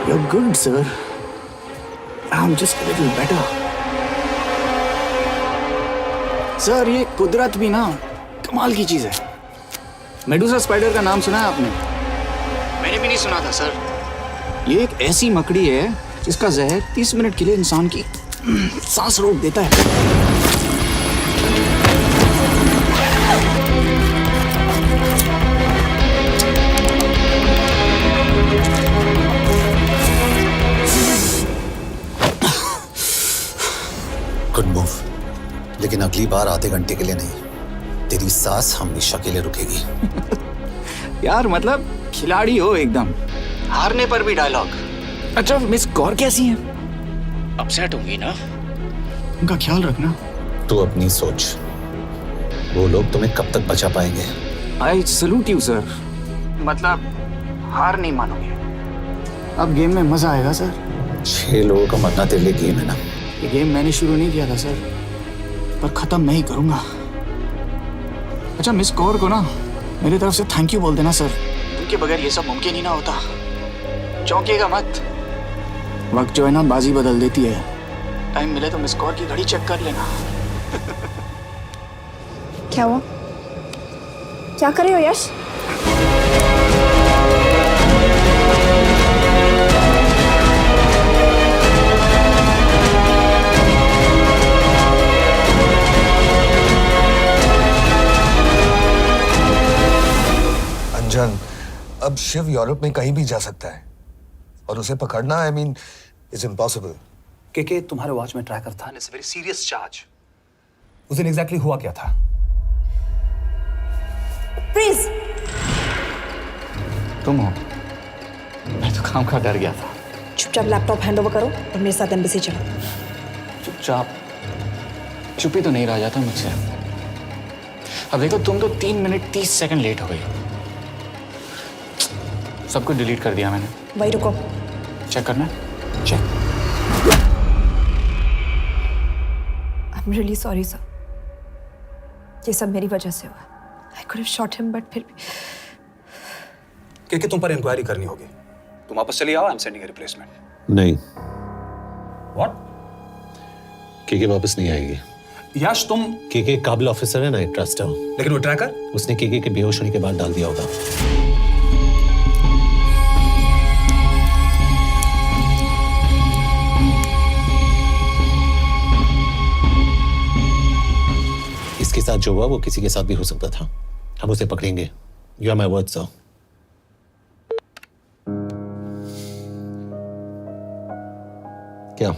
You're good, sir. I'm just a little better. Sir, ये कुदरत भी ना कमाल की चीज है। मेडुसा स्पाइडर का नाम सुना है आपने? मैंने भी नहीं सुना था सर। ये एक ऐसी मकड़ी है जिसका जहर 30 मिनट के लिए इंसान की सांस रोक देता है। गुड मूव, लेकिन अगली बार आधे घंटे के लिए नहीं, तेरी सांस हमेशा के लिए रुकेगी। यार मतलब खिलाड़ी हो एकदम, हारने पर भी डायलॉग। अच्छा, मिस कौर कैसी हैं? अपसेट होंगी ना? उनका ख्याल रखना। तू अपनी सोच, वो लोग तुम्हें कब तक बचा पाएंगे? I salute you sir. मतलब हार नहीं मानोगे। अब गेम में मजा आएगा सर। 6 लोगों का मरना तेरे लिए गेम है ना? ये गेम मैंने शुरू नहीं किया था सर, पर खत्म मैं ही करूंगा। अच्छा, मिस कौर को ना मेरी तरफ से थैंक यू बोल देना सर। उनके बगैर ये सब मुमकिन ही ना होता। चौंकिएगा मत, वक्त जो है ना बाजी बदल देती है। टाइम मिले तो मिस कौर की घड़ी चेक कर लेना। क्या हुआ? क्या कर रहे हो यश? अंजन, अब शिव यूरोप में कहीं भी जा सकता है और उसे पकड़ना, आई मीन, इज इम्पॉसिबल। के तुम्हारे वॉच में ट्रैकर था, इट्स वेरी सीरियस चार्ज। उस दिन एग्जैक्टली हुआ क्या था? प्लीज। तुम हो? मैं तो काम का डर गया था। चुपचाप लैपटॉप हैंड ओवर करो और मेरे साथ एम्बेसी चलो। चुपचाप? चुपी तो नहीं रहा जाता मुझसे। अब देखो, तुम तो 3 मिनट 30 सेकंड लेट हो गई। सब कुछ डिलीट कर दिया मैंने। वही रुको, चेक करना है? Check. I am really sorry sir, ये सब मेरी वजह से हुआ। I could have shot him, but फिर भी। के तुम पर इंक्वायरी करनी होगी। तुम वापस चली आओ, I am sending a replacement. नहीं। व्हाट? के वापस नहीं आएगी। यश, तुम के काबिल ऑफिसर है ना, ट्रस्ट है। लेकिन वो ट्रैकर उसने के बेहोश होने के बाद डाल दिया होगा। इसके साथ जो हुआ वो किसी के साथ भी हो सकता था। हम उसे पकड़ेंगे। You are my word sir. क्या?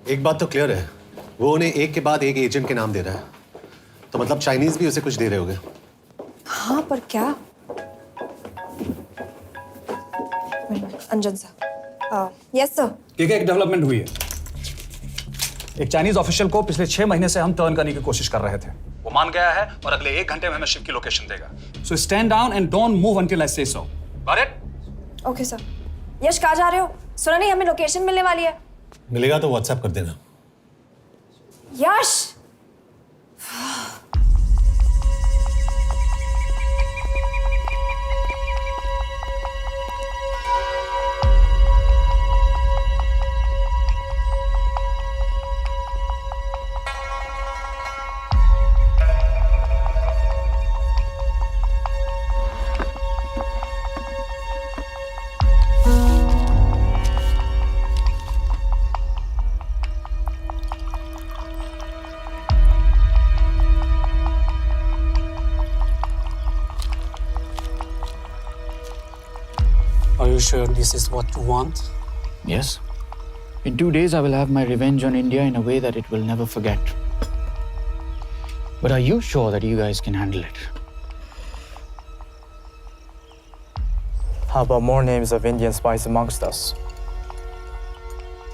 एक बात तो क्लियर है, वो उन्हें एक के बाद एक एजेंट के नाम दे रहा है, तो मतलब चाइनीज भी उसे कुछ दे रहे होंगे। हाँ, पर क्या? अंजन सर। Yes sir. एक डेवलपमेंट हुई है। एक चाइनीज ऑफिशियल को पिछले 6 महीने से हम टर्न करने की कोशिश कर रहे थे। वो मान गया है और अगले 1 घंटे में हमें शिव की लोकेशन देगा। So stand down and don't move until I say so. Got it? Okay sir. Yash, कहाँ जा रहे हो? सुना नहीं, हमें लोकेशन मिलने वाली है। मिलेगा तो व्हाट्सएप कर देना। यश! sure this is what you want? Yes. In 2 days, I will have my revenge on India in a way that it will never forget. But are you sure that you guys can handle it? How about more names of Indian spies amongst us?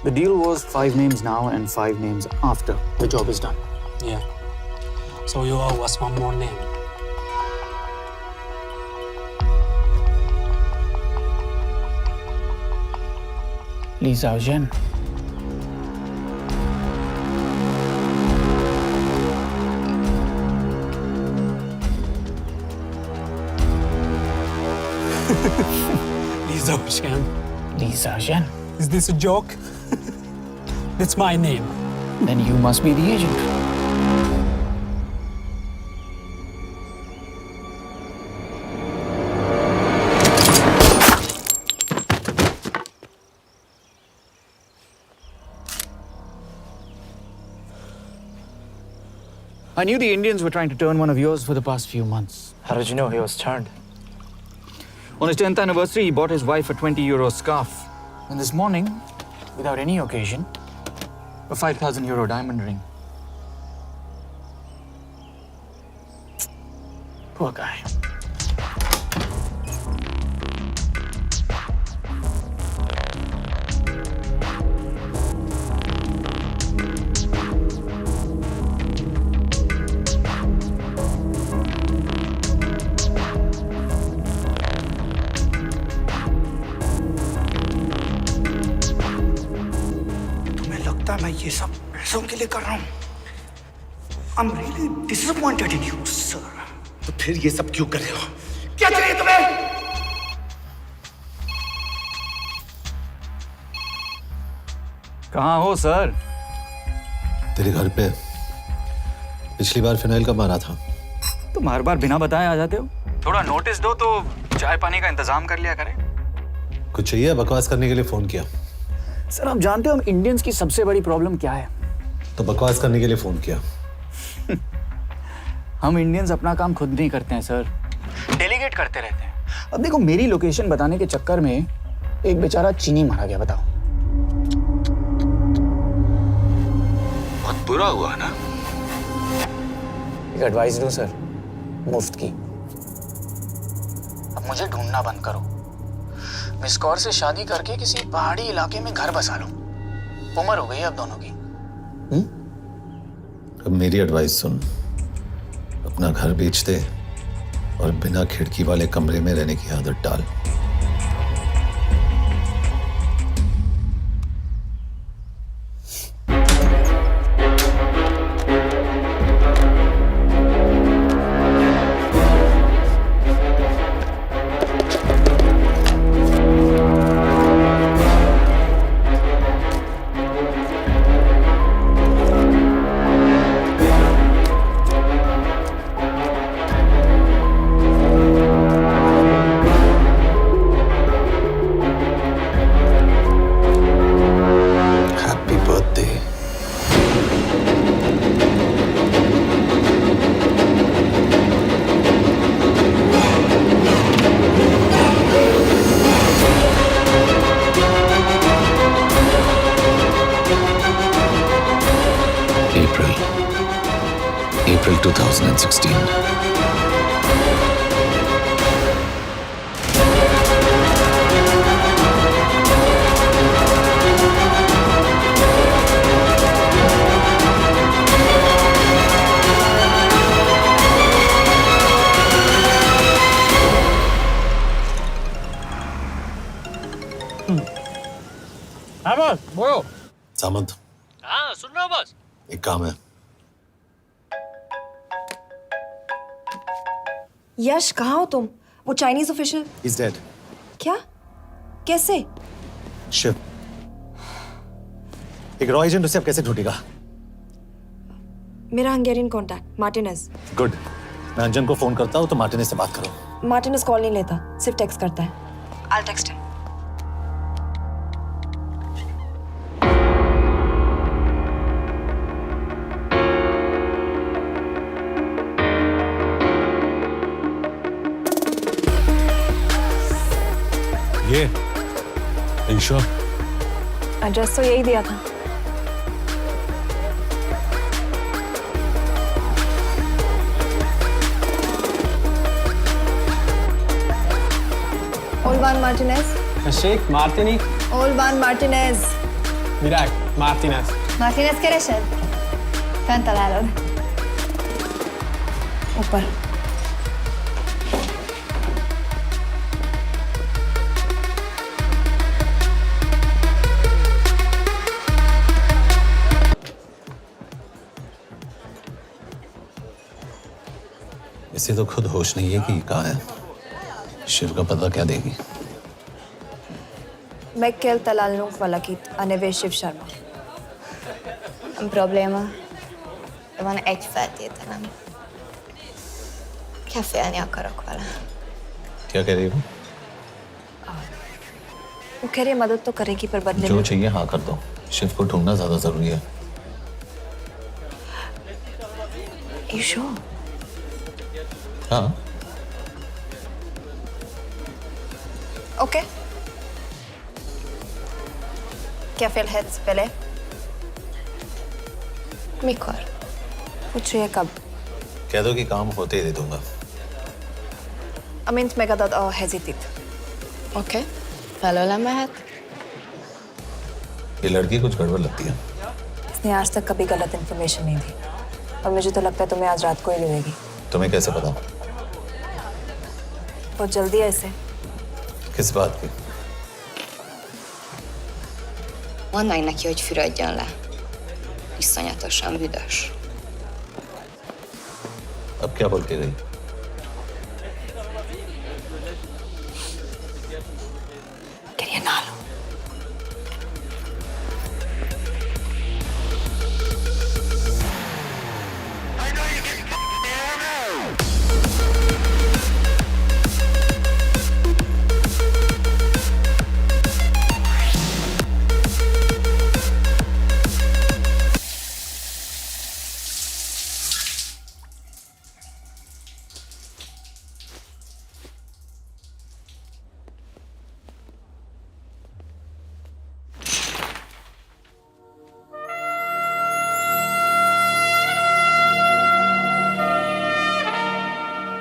The deal was 5 names now and 5 names after the job is done. Yeah. So you owe us one more name. Li Xiaozhen. Li Xiaozhen. Li Xiaozhen. Is this a joke? That's my name. Then you must be the agent. I knew the Indians were trying to turn one of yours for the past few months. How did you know he was turned? On his 10th anniversary, he bought his wife a 20 euro scarf. And this morning, without any occasion, a 5,000 euro diamond ring. Poor guy. मैं ये सब पैसों के लिए कर रहा हूँ। I'm really disappointed in you, sir. तो फिर ये सब क्यों कर रहे हो? क्या चाहिए तुम्हें? कहाँ हो सर? तेरे घर पे पिछली बार फिनाइल का मारा था। तुम हर बार बिना बताए आ जाते हो। थोड़ा नोटिस दो तो चाय पानी का इंतजाम कर लिया करें। कुछ चाहिए? बकवास करने के लिए फोन किया। सर आप जानते हो हम इंडियंस की सबसे बड़ी प्रॉब्लम क्या है? तो बकवास करने के लिए फोन किया। हम इंडियंस अपना काम खुद नहीं करते हैं सर, डेलीगेट करते रहते हैं। अब देखो मेरी लोकेशन बताने के चक्कर में एक बेचारा चीनी मारा गया, बताओ। बहुत बुरा हुआ ना? एक एडवाइस दूं सर, मुफ्त की। अब मुझे ढूंढना बंद करो। मिस कौर से शादी करके किसी पहाड़ी इलाके में घर बसा लो। उम्र हो गई है अब दोनों की। अब मेरी एडवाइस सुन, अपना घर बेच दे और बिना खिड़की वाले कमरे में रहने की आदत डाल। April 2016. हाँ बस बोलो। सामंत, हाँ सुन रहा हूँ बस। एक काम है। यश कहाँ हो तुम? वो चाइनीज ऑफिशियल। He's dead. क्या? कैसे? शिव, एक रॉ एजेंट उसे अब कैसे ढूंढेगा? मेरा हंगेरियन कॉन्टैक्ट मार्टिनेज। गुड, मैं अंजन को फोन करता हूँ तो मार्टिनेज से बात करो। मार्टिनेज कॉल नहीं लेता, सिर्फ टेक्स्ट करता है। I'll text him. ये ईश्वर एड्रेस तो यही दिया था। Olvan Martinez. Sheikh Martini. Olvan Martinez. Virág Martinez. Martinez keresed? Fent találod. ऊपर। इसे तो खुद होश नहीं है कि कहाँ है। शिव का पता क्या देगी? Mekkel találnunk valakit, a neve Shiv Sharma. Probléma. Van egy feltételem. Kefélni akarok vele. क्या कह रही हो? वो कह रही है मदद तो करेगी पर बदले जो में चाहिए हाँ कर दो। शिव को ढूंढना ज्यादा जरूरी है। You sure? हाँ। Okay. क्या félhetsz vele? Mikor? पूछ रही है कब? कह दो कि काम होते ही दे दूंगा। Amint megadod a hezitit. Oké. Felőlem mehet? ये लड़की कुछ गड़बड़ लगती है। इसने आज तक कभी गलत इन्फॉर्मेशन नहीं दी और मुझे तो लगता है तुम्हें आज रात को ही देगी। तुम्हें कैसे पता? बहुत जल्दी है इसे। किस बात की? Mondd meg neki, hogy fürödjön le. Iszonyatosan büdös. अब क्या बोल के गई? Quería nalo.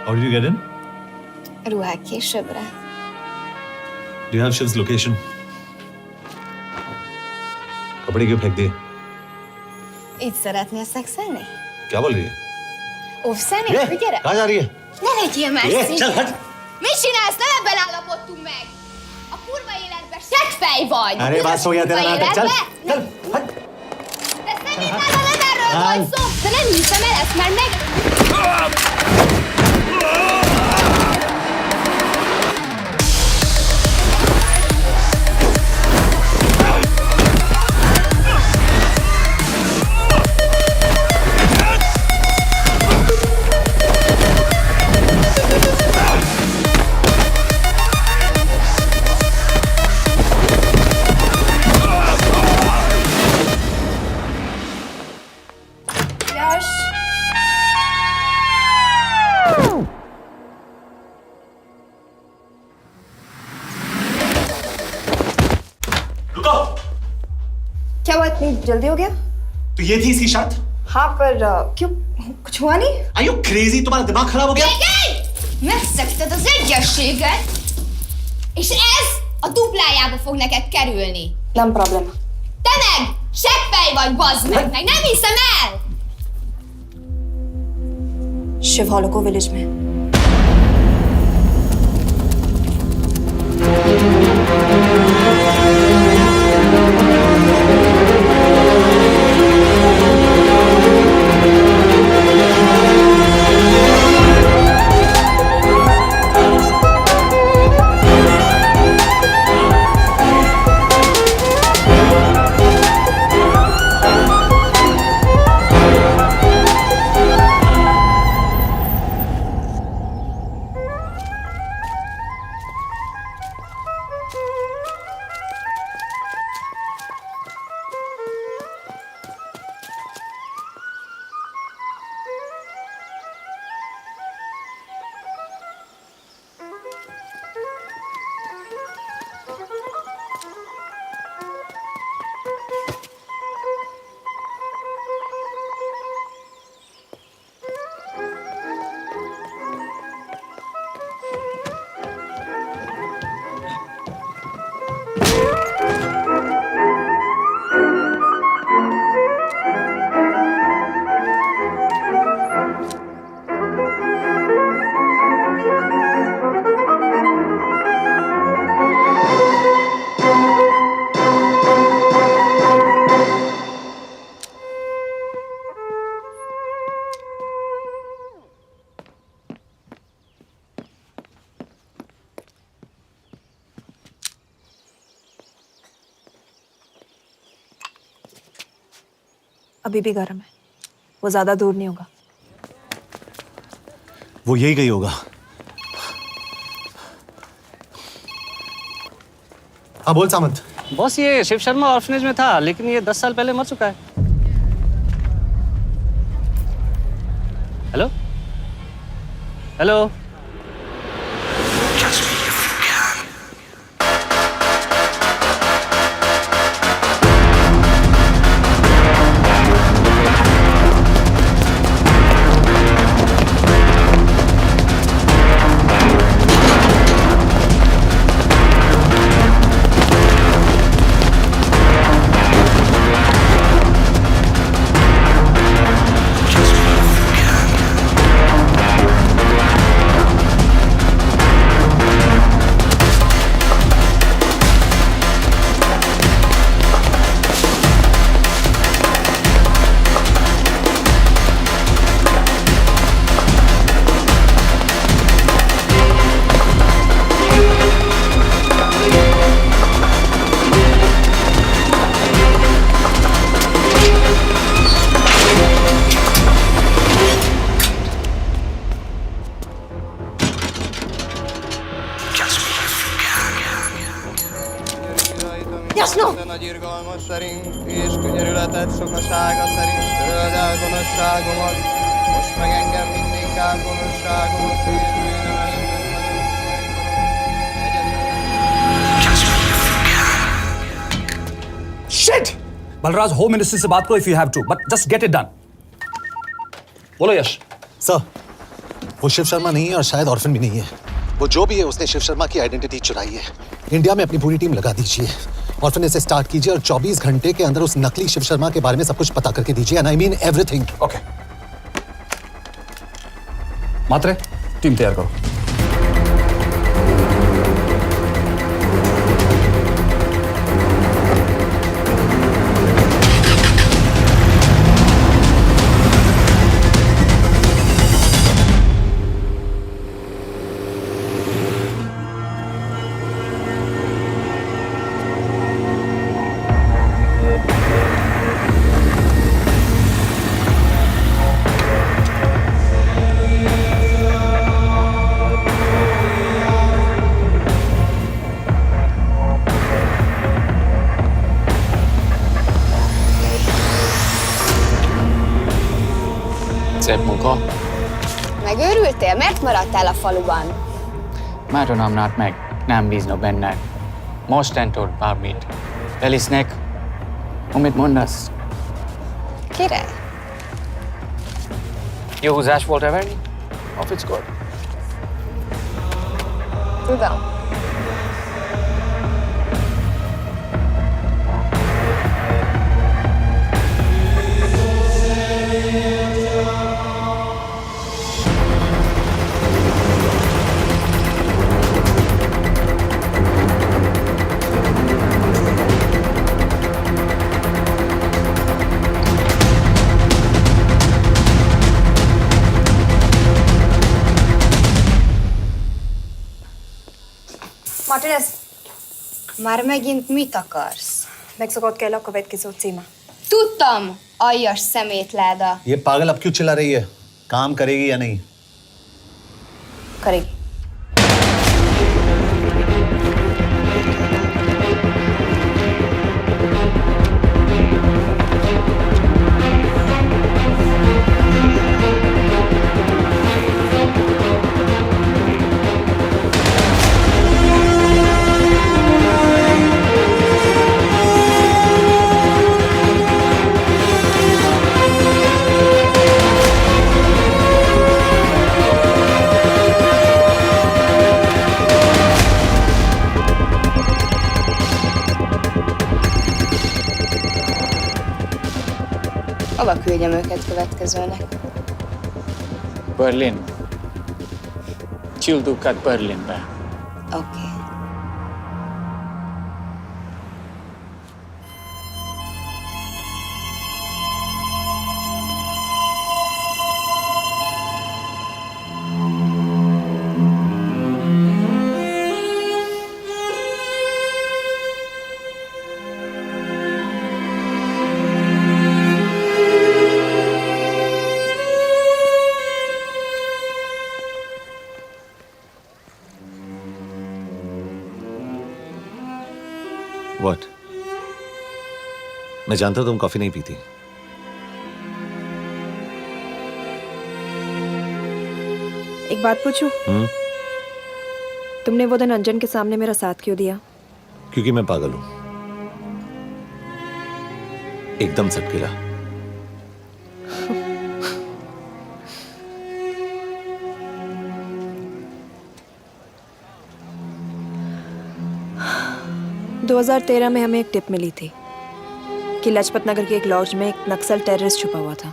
How did you get in? Ruhák későbbre. Do you have Shiv's location? कपड़े क्यों फेंक दिए? Így szeretnél szexelni? क्या बोल रही है? Óvszerni? ये, Gyere! कहाँ जा रही है? Ne legyél már ये, szín! चल हट! Mit csinálsz? Nem ebben állapodtunk meg! A kurva életben seggfej vagy! अरे बात हो गया तेरा नाटक, चल चल हट! De szerintem nem erről volt szó! De nem hiszem el ezt, mert meg... यश रुको! क्या हुआ इतनी जल्दी हो गया? तो ये थी इसकी शर्त? हाँ पर क्यों कुछ हुआ नहीं? Are you crazy? तुम्हारा दिमाग खराब हो गया? Megszegted az egyességet, és ez a duplájába fog neked kerülni. Nem probléma. Te meg seggfej vagy, bazd meg! Nem hiszem el! Shiv Holloko village में। अभी भी गर्म है, वो ज्यादा दूर नहीं होगा। वो यही गई होगा। हाँ बोल सामंत। बॉस ये शिव शर्मा ऑर्फनेज में था, लेकिन ये 10 साल पहले मर चुका है। Hello hello. És könyörületed sokasága szerint töröld el gonoszságomat, most meg engem mindinkább gonoszságomat Shit! Balraj, home ministry से बात करो if you have to, but just get it done. बोलो यश। सर, वो शिव शर्मा नहीं है और शायद ऑर्फन भी नहीं है। वो जो भी है उसने शिव शर्मा की आइडेंटिटी चुराई है। इंडिया में अपनी पूरी टीम लगा दीजिए, ऑर्फनेज से स्टार्ट कीजिए और 24 घंटे के अंदर उस नकली शिव शर्मा के बारे में सब कुछ पता करके दीजिए। And I mean everything. Okay. Matre, टीम तैयार करो। Szép munka. Megőrültél? Miért maradtál a faluban? Mátonám nát meg, nem bízna benned. Mostantól bármit. Elisnek, amit mondasz. Király. Jó húzás volt-e verni? A fickót? Tudom. Martinez, Már megint mit akarsz? megszokott kell a következő címe. Tudtam, aljas szemétláda. ये पागल अब क्यों चिल्ला रही है? काम करेगी या नहीं? करेगी। Hova küldjem őket következőnek? Berlin. Küldőket Berlinbe. Oké. What? मैं जानता हूं तुम कॉफी नहीं पीती। एक बात पूछूं? तुमने वो दिन अंजन के सामने मेरा साथ क्यों दिया? क्योंकि मैं पागल हूं, एकदम सटकेला। – 2013 में हमें एक टिप मिली थी कि लाजपत नगर के एक लॉज में एक नक्सल टेररिस्ट छुपा हुआ था।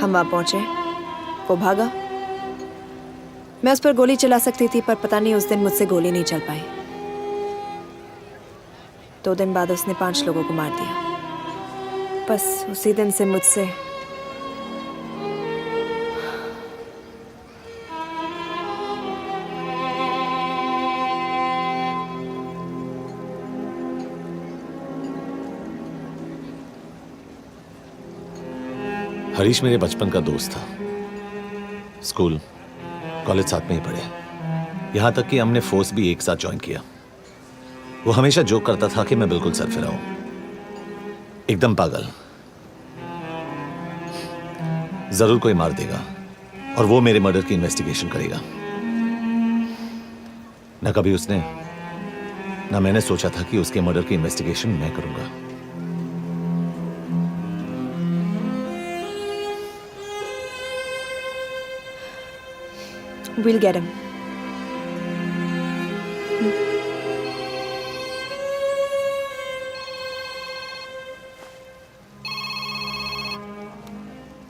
हम वहां पहुंचे, वो भागा। मैं उस पर गोली चला सकती थी, पर पता नहीं उस दिन मुझसे गोली नहीं चल पाई। 2 दिन बाद उसने 5 लोगों को मार दिया। बस उसी दिन से मुझसे हरीश मेरे बचपन का दोस्त था। स्कूल कॉलेज साथ में ही पढ़े, यहां तक कि हमने फोर्स भी एक साथ ज्वाइन किया। वो हमेशा जोक करता था कि मैं बिल्कुल सरफिरा हूं, एकदम पागल। जरूर कोई मार देगा और वो मेरे मर्डर की इन्वेस्टिगेशन करेगा। ना कभी उसने, ना मैंने सोचा था कि उसके मर्डर की इन्वेस्टिगेशन मैं करूंगा। We'll get him.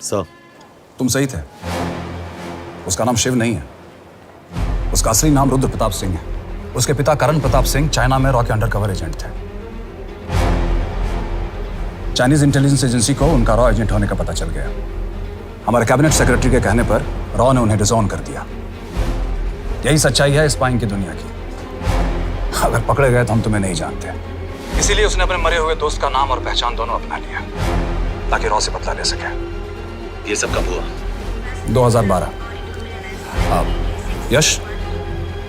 सर, तुम सही थे। उसका नाम शिव नहीं है, उसका असली नाम रुद्र प्रताप सिंह है। उसके पिता करण प्रताप सिंह चाइना में रॉ के अंडरकवर एजेंट थे। चाइनीज इंटेलिजेंस एजेंसी को उनका रॉ एजेंट होने का पता चल गया। हमारे कैबिनेट सेक्रेटरी के कहने पर रॉ ने उन्हें डिसऑन कर दिया। यही सच्चाई है स्पाइंग की दुनिया की। अगर पकड़े गए तो हम तुम्हें नहीं जानते, इसीलिए उसने अपने मरे हुए दोस्त का नाम और पहचान दोनों अपना लिया ताकि रॉ से बदला ले सके। ये सब कब हुआ? 2012। अब यश,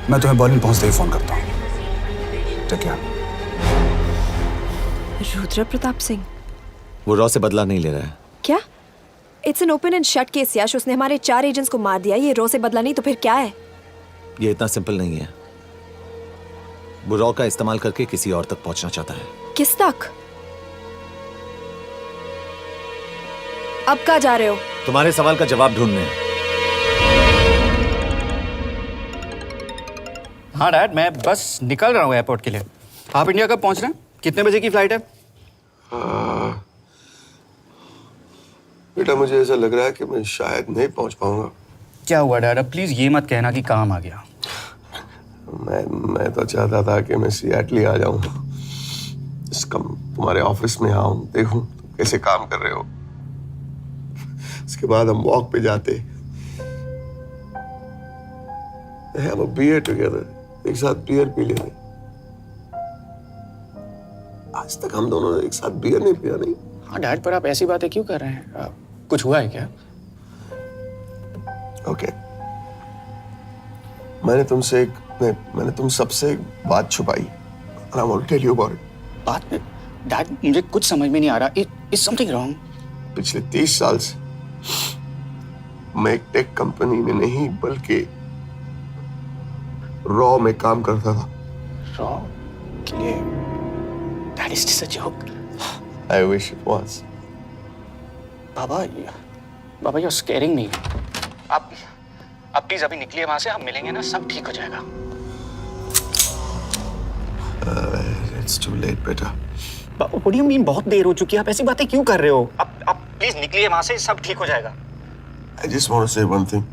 मैं तुम्हें बर्लिन पहुंचते ही फोन करता हूँ। ठीक है? रुद्र प्रताप सिंह वो रॉ से बदला नहीं ले रहा है। क्या? It's an open and shut case Yash. उसने हमारे 4 एजेंट्स को मार दिया। ये रॉ से बदला नहीं तो फिर क्या है? ये इतना सिंपल नहीं है। वो रॉ का इस्तेमाल करके किसी और तक पहुंचना चाहता है। किस तक? अब कहाँ जा रहे हो? तुम्हारे सवाल का जवाब ढूंढने। हाँ डैड, मैं बस निकल रहा हूँ एयरपोर्ट के लिए। आप इंडिया कब पहुंच रहे हैं? कितने बजे की फ्लाइट है? बेटा, मुझे ऐसा लग रहा है कि मैं शायद नहीं पहुंच पाऊंगा। क्या हुआ डैड? अब प्लीज ये मत कहना कि काम आ गया। मैं तो चाहता था कि मैं सिएटल ही आ जाऊं, तुम्हारे ऑफिस में आऊं, देखूं तुम कैसे काम कर रहे हो। उसके बाद हम वॉक पे जाते, have a beer together, एक साथ बियर पी लेते। आज तक हम दोनों ने एक साथ बियर नहीं पिया। नहीं? हाँ डैड, पर आप ऐसी बातें क्यों कर रहे हैं? कुछ हुआ है क्या? ओके, मैंने तुम सबसे एक बात छुपाई। And I want to tell you about it. बात? डैड, मुझे कुछ समझ में नहीं आ रहा। Is something wrong? पिछले 30 साल से मैं एक टेक कंपनी में नहीं बल्कि रॉ में काम करता था। रॉ के लिए? Dad, is this a joke? I wish it was. Baba, you're scaring me. आप प्लीज अभी निकलिए वहां से, हम मिलेंगे ना, सब ठीक हो जाएगा। It's too late, बेटा। What do you mean बहुत देर हो चुकी है? आप ऐसी बातें क्यों कर रहे हो? आप प्लीज निकलिए वहां से, सब ठीक हो जाएगा। I just want to say one thing.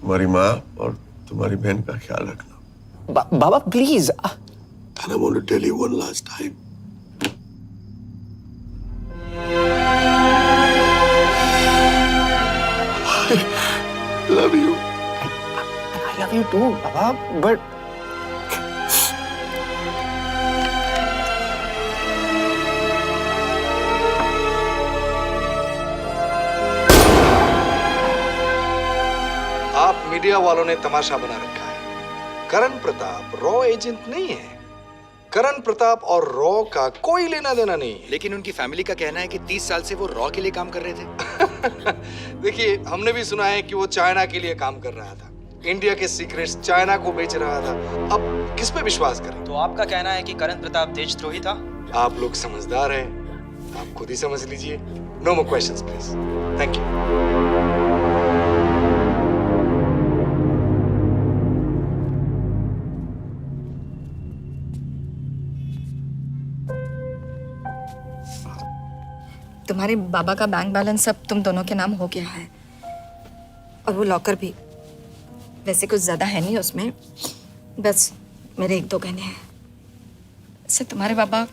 तुम्हारी माँ और तुम्हारी बहन का ख्याल रखना। बाबा please. And I want to tell you one last time. I love you. I love you too, Baba, but आप मीडिया वालों ने तमाशा बना रखा है। करण प्रताप रॉ एजेंट नहीं है। करण प्रताप और रॉ का कोई लेना देना नहीं है। लेकिन उनकी फैमिली का कहना है कि 30 साल से वो रॉ के लिए काम कर रहे थे। देखिए, हमने भी सुना है कि वो चाइना के लिए काम कर रहा था, इंडिया के सीक्रेट्स चाइना को बेच रहा था। अब किस पे विश्वास करें? तो आपका कहना है कि करण प्रताप देशद्रोही था? आप लोग समझदार हैं, आप खुद ही समझ लीजिए। No more questions please. Thank you. तुम्हारे बाबा का बैंक बैलेंस अब तुम दोनों के नाम हो गया है, और वो लॉकर भी। वैसे कुछ ज्यादा है नहीं उसमें, बस मेरे 1-2 गहने हैं। वैसे तुम्हारे बाबा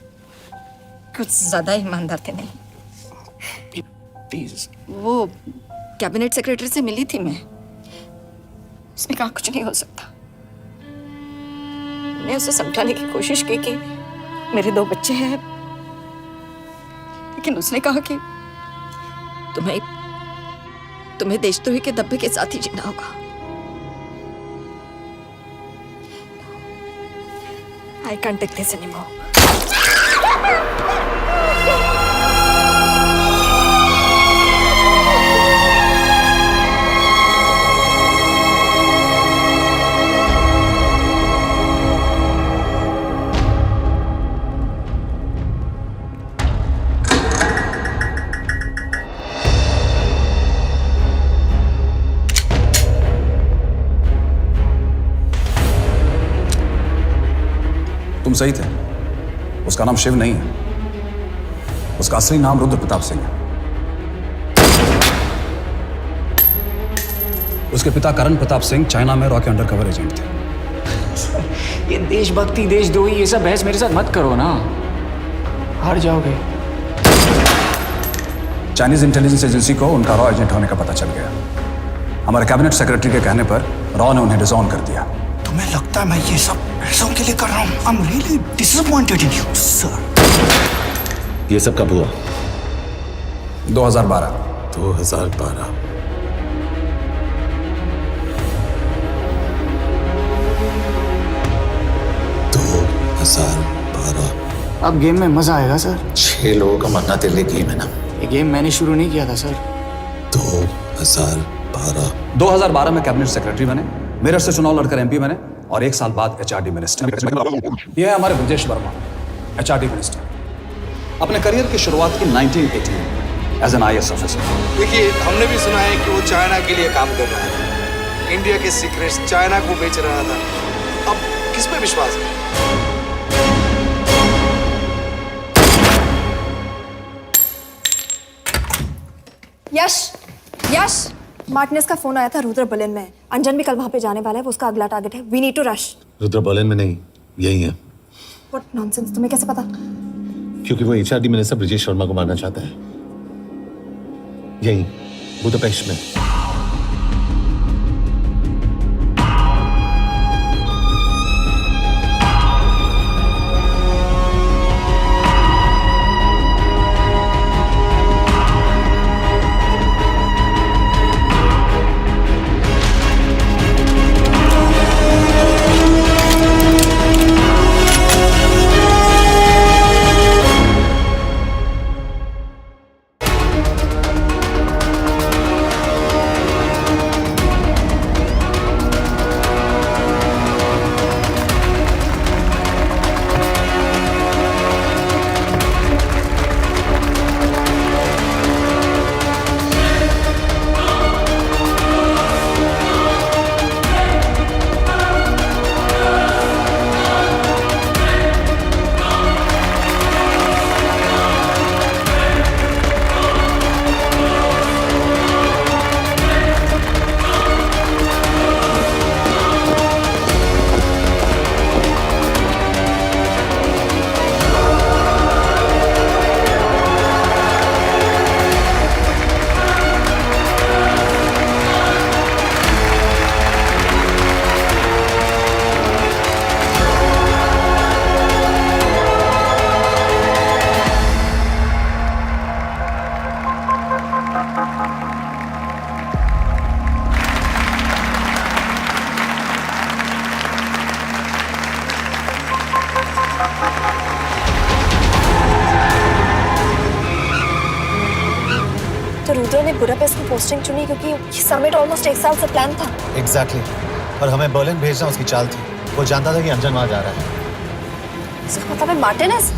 कुछ ज्यादा ईमानदार थे नहीं। प्लीज। वो कैबिनेट सेक्रेटरी से मिली थी मैं, उसने कहा कुछ नहीं हो सकता। मैं उसे समझाने की कोशिश की कि मेरे 2 बच्चे हैं, लेकिन उसने कहा कि तुम्हें देशद्रोही के दब्बे के साथ ही जीना होगा। I can't take this anymore. तुम सही थे, उसका नाम शिव नहीं है, उसका असली नाम रुद्र प्रताप सिंह है। उसके पिता करण प्रताप सिंह चाइना में रॉ के अंडरकवर एजेंट थे। ये देशभक्ति देशद्रोही ये सब बहस मेरे साथ मत करो ना, हार जाओगे। चाइनीज इंटेलिजेंस एजेंसी को उनका रॉ एजेंट होने का पता चल गया। हमारे कैबिनेट सेक्रेटरी के कहने पर रॉ ने उन्हें डिसऑन कर दिया। तुम्हें लगता है मैं ये सब पैसों के लिए कर रहा हूँ? I'm really disappointed in you, sir. ये सब कब हुआ? 2012। 2012। अब गेम में मजा आएगा सर। 6 लोगों का मरना तेरे लिए गेम है ना? ये गेम मैंने शुरू नहीं किया था सर। 2012 में कैबिनेट सेक्रेटरी बने, मेरठ से चुनाव लड़कर एमपी बने, और 1 साल बाद एचआरडी मिनिस्टर। यह है हमारे ब्रजेश वर्मा, एचआरडी मिनिस्टर। अपने करियर की शुरुआत की 1980 में एज एन IAS ऑफिसर। देखिए, हमने भी सुना है कि वो चाइना के लिए काम कर रहा था, इंडिया के सीक्रेट्स चाइना को बेच रहा था। अब किस पे विश्वास करें? यश, मार्टिनेस का फोन आया था रुद्र बर्लिन में। अंजन भी कल वहां पे जाने वाला है, वो उसका अगला टारगेट है। We need to rush. Rudra Berlin में नहीं, यही है। व्हाट नॉनसेंस, तुम्हें कैसे पता? क्योंकि वो HRD मिनिस्टर ब्रजेश शर्मा को मारना चाहता है, यही बुदापेस्ट में। रुद्र ने बुडापेस्ट की पोस्टिंग चुनी क्योंकि ये समिट ऑलमोस्ट 1 साल से प्लान था। एग्जैक्टली और हमें बर्लिन भेजना उसकी चाल थी। वो जानता था कि अंजन वहां जा रहा है। इसका मतलब है मार्टिनेज।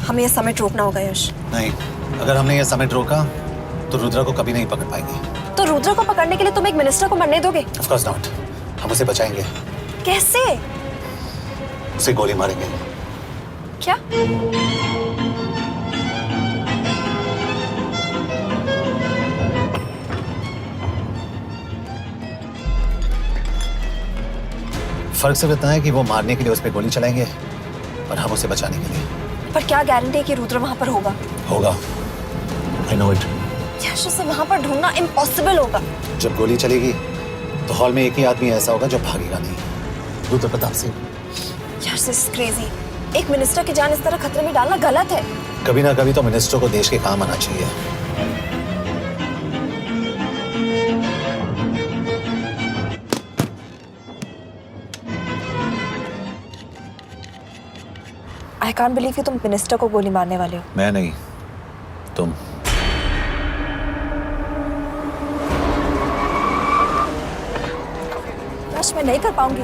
हमें ये समिट रोकना होगा यश। नहीं, अगर हमने ये समिट रोका तो रुद्र को कभी नहीं पकड़ पाएंगे। तो रुद्र को पकड़ने के लिए तुम एक मिनिस्टर को मरने दोगे? Of course not. हम उसे बचाएंगे। कैसे? उसे गोली मारेंगे। क्या? फर्क सिर्फ इतना है कि वो मारने के लिए उस पर गोली चलाएंगे और हम उसे बचाने के लिए। पर क्या गारंटी है कि रुद्र वहां पर होगा? होगा। I know it. यश, उसे वहां पर ढूंढना इम्पॉसिबल होगा। जब गोली चलेगी तो हॉल में एक ही आदमी ऐसा होगा जो भागेगा नहीं। रुद्र प्रताप सिंह। यश, दिस इज क्रेजी। एक मिनिस्टर की जान इस तरह खतरे में डालना गलत है। कभी ना कभी तो मिनिस्टर को देश के काम आना चाहिए। आई कांट बिलीव कि तुम मिनिस्टर को गोली मारने वाले हो। मैं नहीं, तुम। यश, मैं नहीं कर पाऊंगी।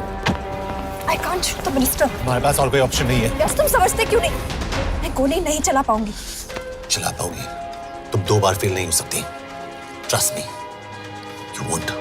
I can't shoot the minister. हमारे पास और कोई ऑप्शन नहीं है। यश, तुम समझते क्यों नहीं? मैं गोली नहीं चला पाऊंगी। चला पाओगी। तुम 2 बार फेल नहीं हो सकती। Trust me, you won't.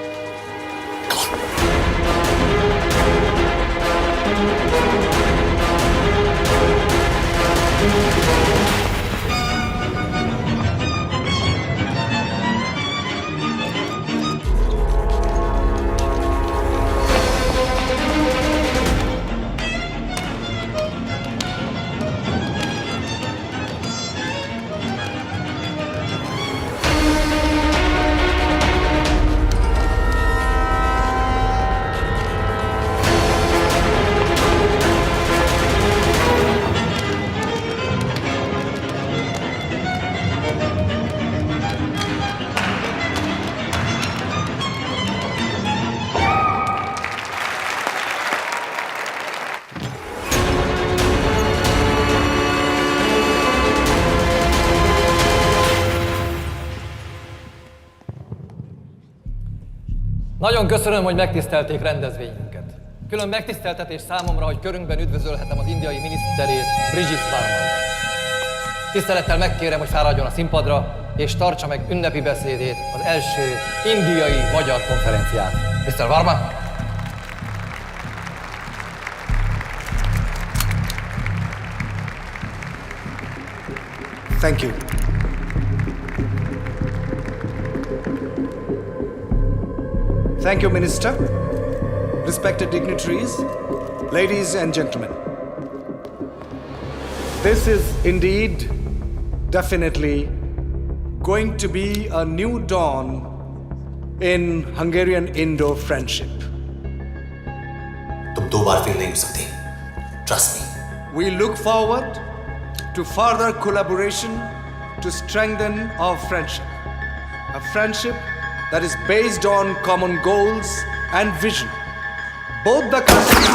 Nagyon köszönöm, hogy megtisztelték rendezvényünket. Külön megtiszteltetés számomra, hogy körünkben üdvözölhetem az indiai miniszterét, Brigitte Varman. Tisztelettel megkérem, hogy fáradjon a színpadra, és tartsa meg ünnepi beszédét az első indiai-magyar konferenciát. Mr. Varman! Thank you. Thank you, Minister. Respected dignitaries, ladies and gentlemen. This is indeed, definitely, going to be a new dawn in Hungarian-Indo friendship. तुम 2 बार fail नहीं हो सकती। Trust me. We look forward to further collaboration to strengthen our friendship. A friendship that is based on common goals and vision. Both the countries...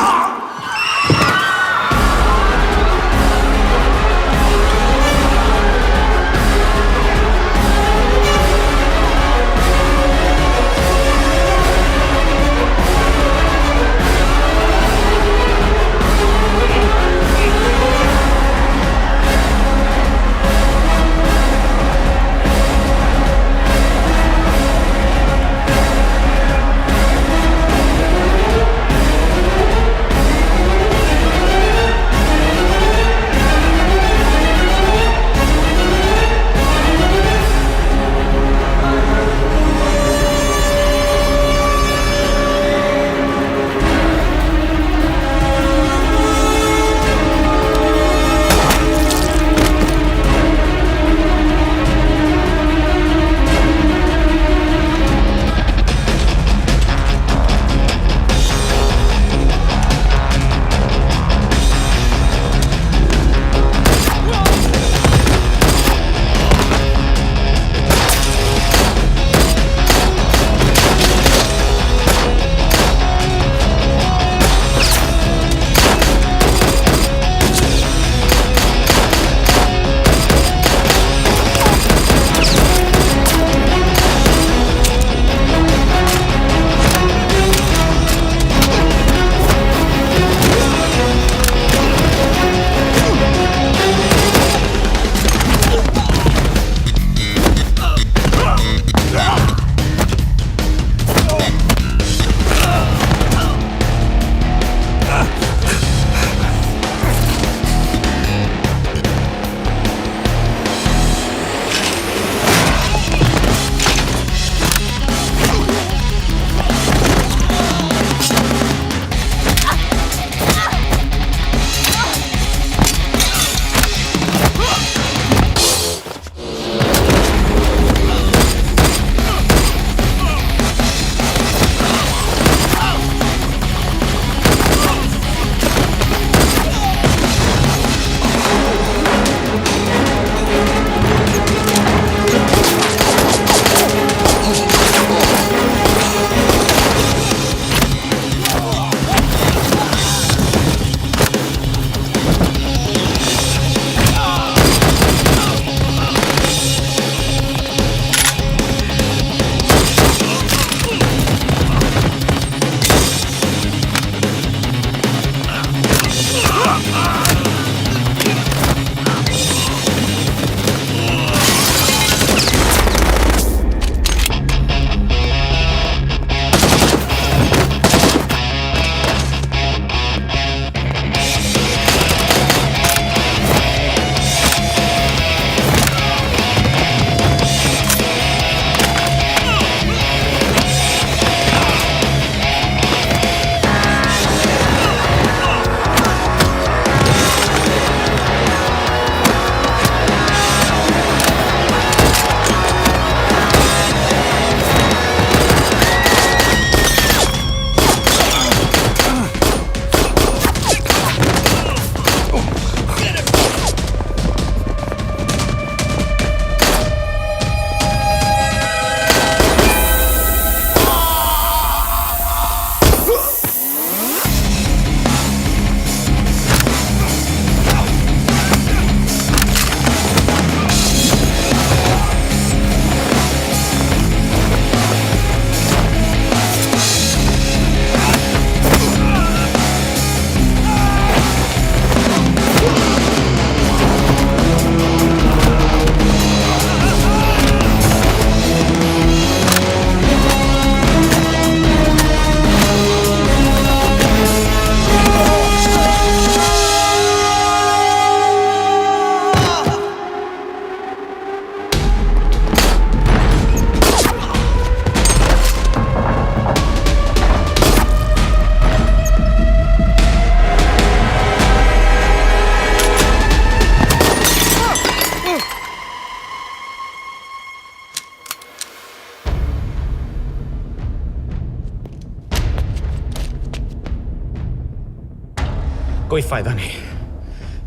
कोई फायदा नहीं।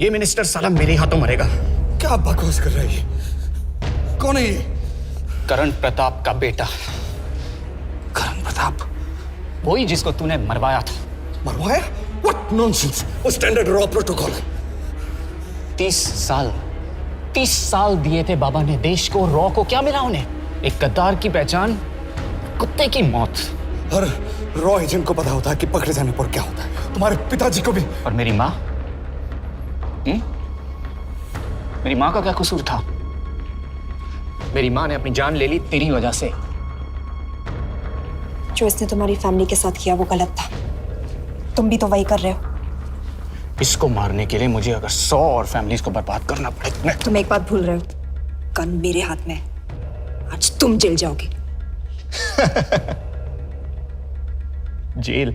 ये minister साला मेरे हाथों मरेगा। क्या बकवास कर रहा है ये? कौन है ये? करण प्रताप का बेटा। करण प्रताप? वही जिसको तूने मरवाया था। मरवाया? What nonsense! वो स्टैंडर्ड रॉ प्रोटोकॉल है। 30 साल दिए थे बाबा ने देश को। रॉ को क्या मिला उन्हें? एक गद्दार की पहचान, कुत्ते की मौत। हर रॉ एजेंट को पता होता है कि पकड़े जाने पर क्या होता है। तुम्हारे पिताजी को भी। और मेरी माँ? मेरी माँ का क्या कसूर था? मेरी माँ ने अपनी जान ले ली तेरी वजह से। जो इसने तुम्हारी फैमिली के साथ किया वो गलत था। तुम भी तो वही कर रहे हो। इसको मारने के लिए मुझे अगर 100 और फैमिलीज को बर्बाद करना पड़े। तुम एक बात भूल रहे हो, गन मेरे हाथ में। आज तुम जेल जाओगे। जेल?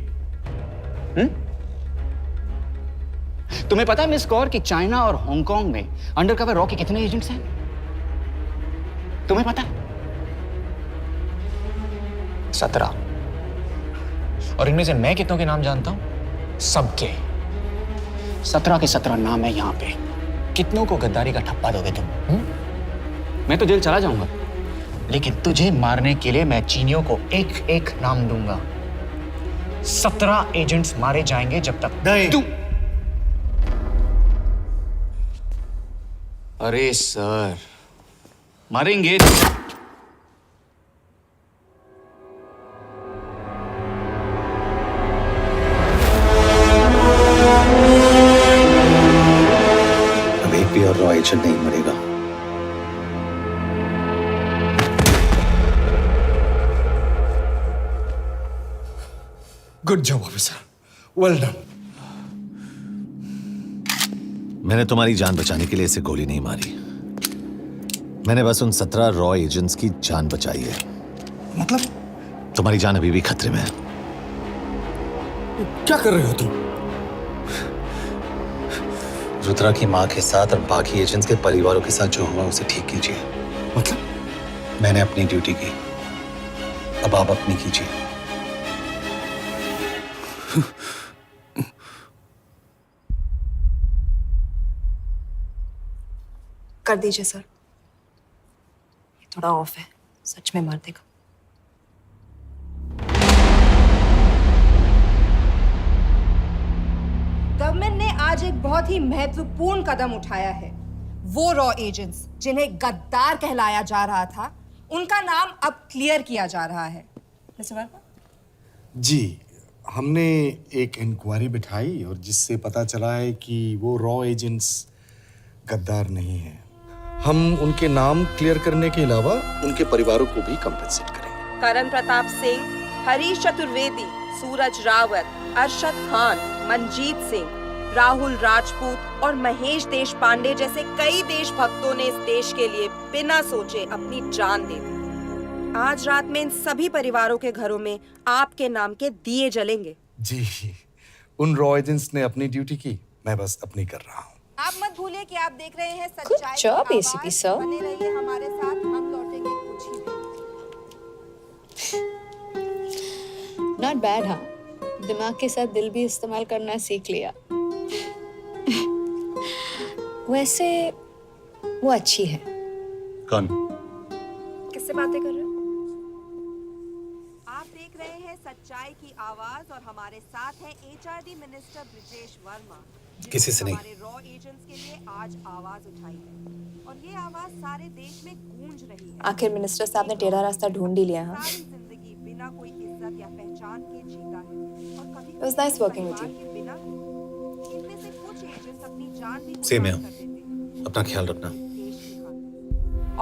तुम्हें पता है मिस कौर कि चाइना और हांगकांग में अंडरकवर रॉ के कितने एजेंट्स हैं? तुम्हें पता है? 17। और इनमें से मैं कितनों के नाम जानता हूं? सबके। 17 के 17 नाम है यहां पे। कितनों को गद्दारी का ठप्पा दोगे तुम? मैं तो जेल चला जाऊंगा, लेकिन तुझे मारने के लिए मैं चीनियों को एक एक नाम दूंगा। 17 एजेंट्स मारे जाएंगे जब तक तू। अरे सर, मारेंगे। अब एक भी और रॉ एजेंट नहीं मरेगा। Good job officer, well done. मैंने तुम्हारी जान बचाने के लिए इसे गोली नहीं मारी। मैंने बस उन 17 रॉ एजेंट्स की जान बचाई है। मतलब? तुम्हारी जान अभी भी खतरे में है। क्या कर रहे हो तुम? रुद्रा की मां के साथ और बाकी एजेंट्स के परिवारों के साथ जो हुआ उसे ठीक कीजिए। मतलब? मैंने अपनी ड्यूटी की, अब आप अपनी कीजिए। कर दीजिए सर, ये थोड़ा ऑफ है, सच में मार देगा। गवर्नमेंट ने आज एक बहुत ही महत्वपूर्ण कदम उठाया है। वो रॉ एजेंट्स जिन्हें गद्दार कहलाया जा रहा था, उनका नाम अब क्लियर किया जा रहा है। मिस्टर वर्मा? जी, हमने एक इंक्वायरी बिठाई और जिससे पता चला है कि वो रॉ एजेंट्स गद्दार नहीं हैं। हम उनके नाम क्लियर करने के अलावा उनके परिवारों को भी कंपेंसेट करेंगे। करण प्रताप सिंह, हरीश चतुर्वेदी, सूरज रावत, अरशद खान, मनजीत सिंह, राहुल राजपूत और महेश देशपांडे जैसे कई देशभक्तों ने इस देश के लिए बिना सोचे अपनी जान दे दी। आज रात में इन सभी परिवारों के घरों में आपके नाम के दिए जलेंगे। जी, उन रॉ एजेंट्स ने अपनी ड्यूटी की, मैं बस अपनी कर रहा हूँ। आप मत भूलिए कि आप देख रहे हैं सच्चाई की job, आवाज। ACP sir. बने रहिए हमारे साथ, हम लौटेंगे कुछ ही देर। Not bad. हाँ, दिमाग के साथ दिल भी इस्तेमाल करना सीख लिया। वैसे वो अच्छी है। कौन? किससे बातें कर रहे हो? आप देख रहे हैं सच्चाई की आवाज और हमारे साथ है HRD मिनिस्टर ब्रिजेश वर्मा। किसी से नहीं। हमारे रॉ एजेंट्स के लिए आज आवाज उठाई है और ये आवाज सारे देश में गूंज रही है। आखिर मिनिस्टर साहब ने टेढ़ा रास्ता ढूंढ ही लिया। हाँ, सारी जिंदगी बिना कोई इज्जत या पहचान के जीता है और कभी It was nice working with you. बिना इनमें से कुछ एजेंट्स अपनी जान भी सेम है। अपना ख्याल रखना।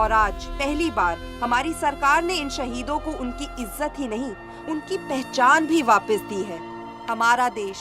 और आज पहली बार हमारी सरकार ने इन शहीदों को उनकी इज्जत ही नहीं, उनकी पहचान भी वापस दी है। हमारा देश